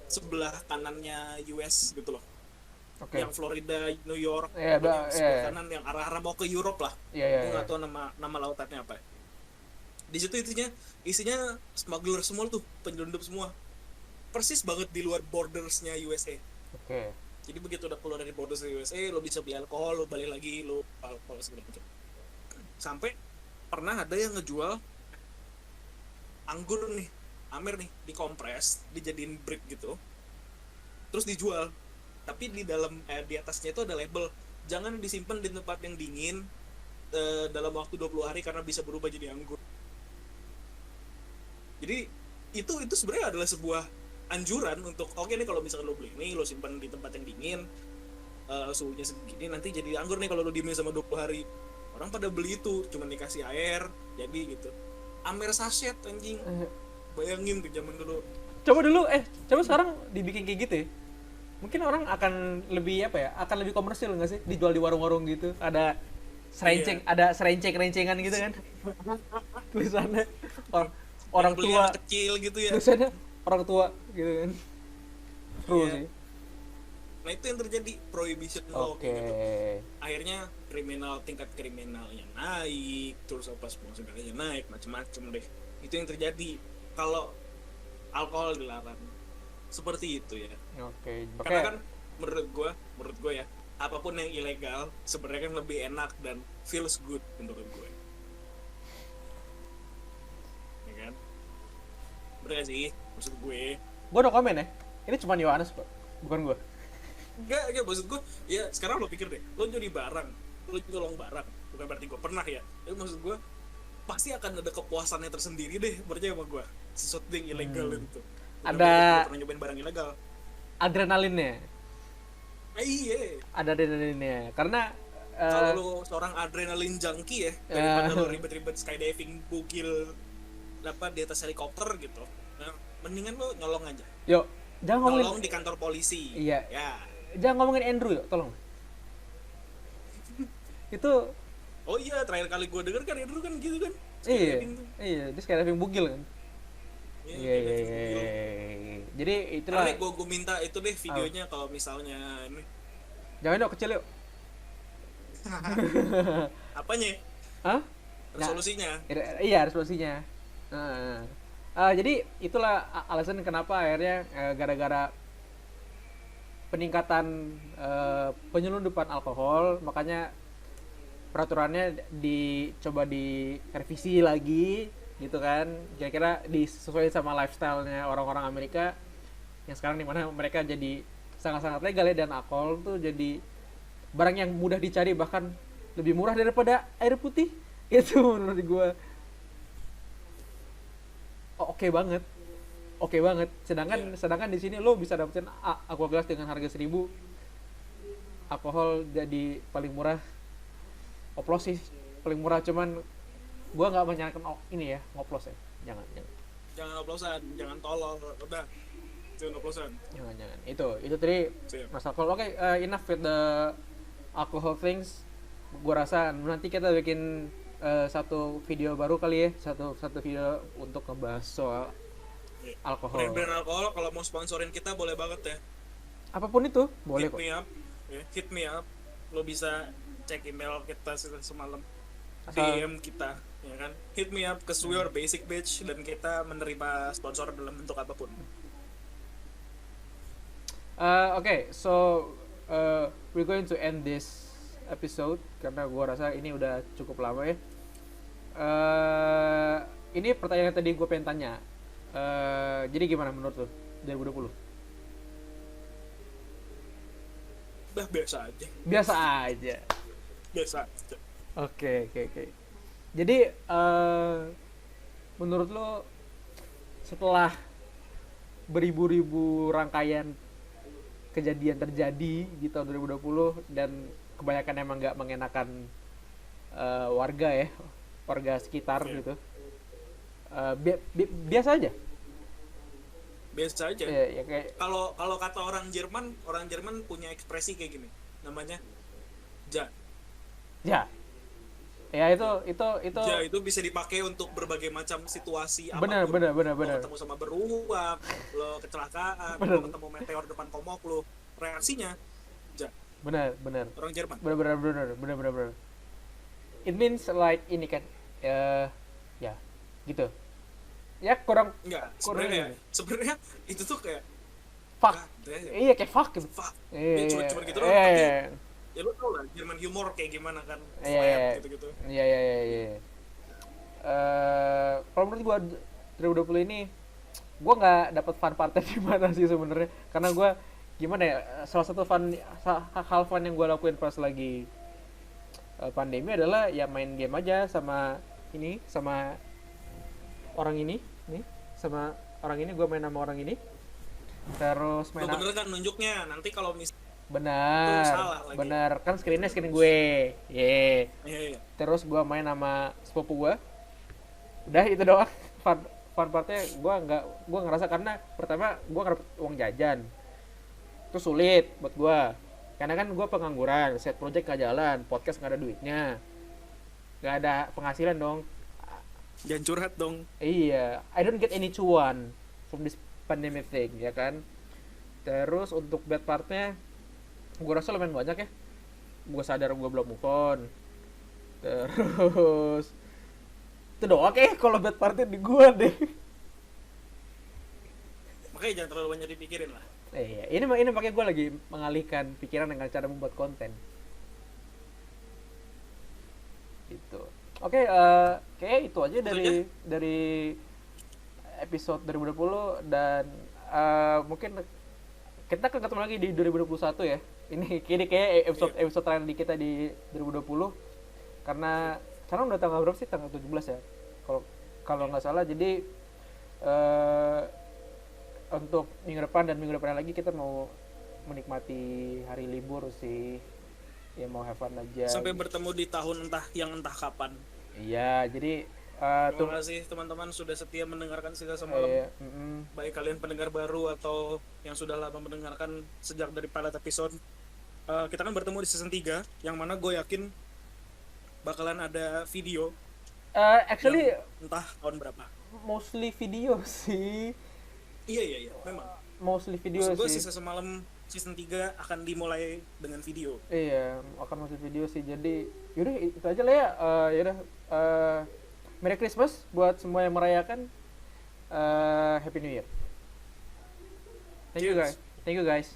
[SPEAKER 1] sebelah kanannya US gitu loh.
[SPEAKER 2] Oke.
[SPEAKER 1] Yang Florida, New York,
[SPEAKER 2] Iya,
[SPEAKER 1] pokoknya sebelah
[SPEAKER 2] iya.
[SPEAKER 1] kanan yang arah-arah mau ke Europe lah.
[SPEAKER 2] Iya, iya,
[SPEAKER 1] Gue
[SPEAKER 2] iya.
[SPEAKER 1] nggak tahu nama lautannya apa. Di situ isinya smuggler semua tuh, penyelundup semua. Persis banget di luar bordersnya USA.
[SPEAKER 2] Oke.
[SPEAKER 1] Jadi begitu udah keluar dari borders USA, lo bisa beli alkohol, lo balik lagi, lo alkohol segala macam. Sampai pernah ada yang ngejual anggur nih, Amer nih, dikompres, dijadiin brick gitu, terus dijual. Tapi di atasnya itu ada label, jangan disimpan di tempat yang dingin dalam waktu 20 hari karena bisa berubah jadi anggur. Jadi itu sebenarnya adalah sebuah anjuran untuk oke nih, kalau misalkan lo beli ini, lo simpan di tempat yang dingin, suhunya segini, nanti jadi anggur nih kalau lo diemin sama 20 hari. Orang pada beli itu, cuma dikasih air, jadi gitu. Amer saset anjing. Bayangin tuh zaman dulu.
[SPEAKER 2] Coba sekarang dibikin kayak gitu ya. Mungkin orang akan lebih apa ya? Akan lebih komersil nggak sih? Dijual di warung-warung gitu. Ada serenceng,
[SPEAKER 1] Iya.
[SPEAKER 2] ada serenceng-rencengan gitu kan. Tulisannya orang
[SPEAKER 1] Yang beli
[SPEAKER 2] tua,
[SPEAKER 1] anak kecil gitu ya.
[SPEAKER 2] tulisannya orang tua gitu kan. Seru
[SPEAKER 1] Iya.
[SPEAKER 2] sih.
[SPEAKER 1] Nah itu yang terjadi, prohibition law
[SPEAKER 2] Oke.
[SPEAKER 1] gitu. Akhirnya tingkat kriminalnya naik, terus apa semua segalanya naik, macem-macem deh. Itu yang terjadi kalau alkohol dilarang. Seperti itu ya.
[SPEAKER 2] Oke.
[SPEAKER 1] Karena kan menurut gue ya, apapun yang ilegal sebenarnya kan lebih enak dan feels good menurut gue. Ya kan? Bener gak sih? Maksud gue
[SPEAKER 2] Gue udah komen ya. Ini cuma Yohanes kok, bukan gue.
[SPEAKER 1] enggak, maksud gue ya sekarang lo pikir deh, lo nyuri barang, lo nyolong barang, bukan berarti gue pernah ya, tapi maksud gue pasti akan ada kepuasannya tersendiri deh, percaya sama gue, sesuatu yang ilegal itu. Bukan
[SPEAKER 2] Ada-
[SPEAKER 1] berarti gue pernah nyobain barang ilegal.
[SPEAKER 2] Adrenalinnya.
[SPEAKER 1] Iya.
[SPEAKER 2] Ada adrenalinnya. Karena
[SPEAKER 1] Kalau lo seorang adrenalin junkie ya, daripada lo ribet-ribet skydiving, bugil dapat di atas helikopter gitu, nah, mendingan lo nyolong aja,
[SPEAKER 2] yuk, jangan ngomongin
[SPEAKER 1] nyolong di kantor polisi.
[SPEAKER 2] Iya.
[SPEAKER 1] Ya.
[SPEAKER 2] Jangan ngomongin Andrew yuk, tolong. Itu
[SPEAKER 1] Oh iya, terakhir kali gue denger kan Andrew kan gitu kan.
[SPEAKER 2] iya,
[SPEAKER 1] Skydiving tuh.
[SPEAKER 2] iya, dia skydiving bugil kan.
[SPEAKER 1] Iya,
[SPEAKER 2] Iya, iya,
[SPEAKER 1] skydiving
[SPEAKER 2] iya,
[SPEAKER 1] bugil.
[SPEAKER 2] iya. Jadi itulah.
[SPEAKER 1] Karena gue minta itu deh videonya kalau misalnya ini
[SPEAKER 2] Jangan yuk kecil yuk.
[SPEAKER 1] apanya
[SPEAKER 2] Hah?
[SPEAKER 1] resolusinya.
[SPEAKER 2] Iya, resolusinya. Jadi itulah alasan kenapa akhirnya gara-gara peningkatan penyelundupan alkohol, makanya peraturannya dicoba direvisi lagi gitu kan, kira-kira disesuaikan sama lifestyle-nya orang-orang Amerika yang sekarang, dimana mereka jadi sangat-sangat legal ya, dan alkohol tuh jadi barang yang mudah dicari, bahkan lebih murah daripada air putih. Itu menurut gue oke banget, oke banget. Sedangkan di sini lo bisa dapetin aqua gelas dengan harga 1.000, alkohol jadi paling murah. Oplos sih paling murah, cuman gua nggak menyarankan ini ya, ngoplos ya, jangan
[SPEAKER 1] Jangan oplosan, jangan tolol, udah jangan oplosan.
[SPEAKER 2] itu tadi
[SPEAKER 1] Siap.
[SPEAKER 2] mas alkohol. Oke, enough with the alcohol things. Gua rasa nanti kita bikin satu video baru kali ya, satu video untuk ngebahas soal alkohol.
[SPEAKER 1] Brand alkohol kalau mau sponsorin kita boleh banget ya.
[SPEAKER 2] Apapun itu boleh
[SPEAKER 1] hit
[SPEAKER 2] kok.
[SPEAKER 1] me up, ya, hit me up. Lo bisa cek email kita semalam,
[SPEAKER 2] Asal
[SPEAKER 1] DM kita, ya kan? Hit me up, cause we are basic bitch dan kita menerima sponsor dalam bentuk apapun.
[SPEAKER 2] Okay, so we're going to end this episode karena gua rasa ini udah cukup lama ya. Ini pertanyaan yang tadi gue pengen tanya. Jadi gimana menurut lo 2020?
[SPEAKER 1] Udah biasa aja,
[SPEAKER 2] Biasa aja.
[SPEAKER 1] biasa aja.
[SPEAKER 2] Oke. Jadi menurut lo setelah beribu-ribu rangkaian kejadian terjadi di tahun 2020 dan kebanyakan emang nggak mengenakan warga sekitar
[SPEAKER 1] Iya.
[SPEAKER 2] gitu, biasa aja.
[SPEAKER 1] Biasa aja.
[SPEAKER 2] Ya kayak
[SPEAKER 1] Kalau kata orang Jerman punya ekspresi kayak gini, namanya ja.
[SPEAKER 2] ya itu
[SPEAKER 1] Ja itu bisa dipakai untuk berbagai macam situasi
[SPEAKER 2] benar.
[SPEAKER 1] Lo ketemu sama beruang, lo kecelakaan,
[SPEAKER 2] Bener.
[SPEAKER 1] lo ketemu meteor depan komok lo, reaksinya ja.
[SPEAKER 2] benar
[SPEAKER 1] Orang Jerman.
[SPEAKER 2] benar. It means like ini kan ya gitu ya, kurang
[SPEAKER 1] Enggak,
[SPEAKER 2] kurang
[SPEAKER 1] sebenarnya itu tuh kayak
[SPEAKER 2] fuck.
[SPEAKER 1] ah, damn,
[SPEAKER 2] Iya kayak fuck gitu.
[SPEAKER 1] fuck.
[SPEAKER 2] Iya,
[SPEAKER 1] Ya, cuma gitu doang, tapi
[SPEAKER 2] iya.
[SPEAKER 1] ya lo tau lah Jerman humor kayak gimana kan,
[SPEAKER 2] Iya,
[SPEAKER 1] flat
[SPEAKER 2] iya.
[SPEAKER 1] gitu-gitu.
[SPEAKER 2] Iya. Kalau menurut gua 2020 ini gua nggak dapat fun partnya di mana sih sebenarnya, karena gua gimana ya, salah satu hal fun yang gua lakuin pas lagi pandemi adalah ya main game aja sama orang ini nih, sama orang ini, gua main sama orang ini, terus
[SPEAKER 1] Lo
[SPEAKER 2] main
[SPEAKER 1] bener kan nunjuknya, nanti kalau misalnya
[SPEAKER 2] benar
[SPEAKER 1] Itu salah lagi.
[SPEAKER 2] benar kan screen gue
[SPEAKER 1] iya.
[SPEAKER 2] terus gua main sama sepupu gua, udah itu doang. fun partnya gua ngerasa, karena pertama gua nggak dapet uang jajan, itu sulit buat gua karena kan gua pengangguran, set project nggak jalan, podcast nggak ada duitnya, nggak ada penghasilan dong.
[SPEAKER 1] Jangan curhat dong.
[SPEAKER 2] Iya, I don't get any cuan from this pandemic thing, ya kan. Terus untuk bad partnya, gue rasa lumayan banyak ya. Gue sadar gue belum move on. Terus itu doang kalau bad partnya di gue deh.
[SPEAKER 1] Makanya jangan terlalu banyak dipikirin lah.
[SPEAKER 2] Iya, ini makanya gue lagi mengalihkan pikiran dengan cara membuat konten. Gitu. Oke, kayak itu aja dari episode 2020, dan mungkin kita akan ketemu lagi di 2021 ya. Ini kayak episode terakhir di kita di 2020, karena sekarang udah tanggal berapa sih? Tanggal 17 ya. Kalau nggak salah. Jadi untuk minggu depan dan minggu depan lagi kita mau menikmati hari libur sih. Ya mau have fun aja.
[SPEAKER 1] Sampai bertemu di tahun entah kapan.
[SPEAKER 2] Iya, jadi
[SPEAKER 1] Terima kasih teman-teman sudah setia mendengarkan Sisa Semalam. Baik kalian pendengar baru atau yang sudah lama mendengarkan sejak dari pilot episode. Kita kan bertemu di season 3, yang mana gue yakin bakalan ada video
[SPEAKER 2] actually
[SPEAKER 1] entah tahun berapa.
[SPEAKER 2] mostly video sih.
[SPEAKER 1] Iya, memang.
[SPEAKER 2] Mostly video
[SPEAKER 1] Maksud gue
[SPEAKER 2] sih.
[SPEAKER 1] Sisa Semalam season 3 akan dimulai dengan video.
[SPEAKER 2] Iya, akan masuk video sih. Jadi, yaudah itu aja lah ya. Yaudah, Merry Christmas buat semua yang merayakan. Happy New Year. Thank you
[SPEAKER 1] Cheers.
[SPEAKER 2] guys.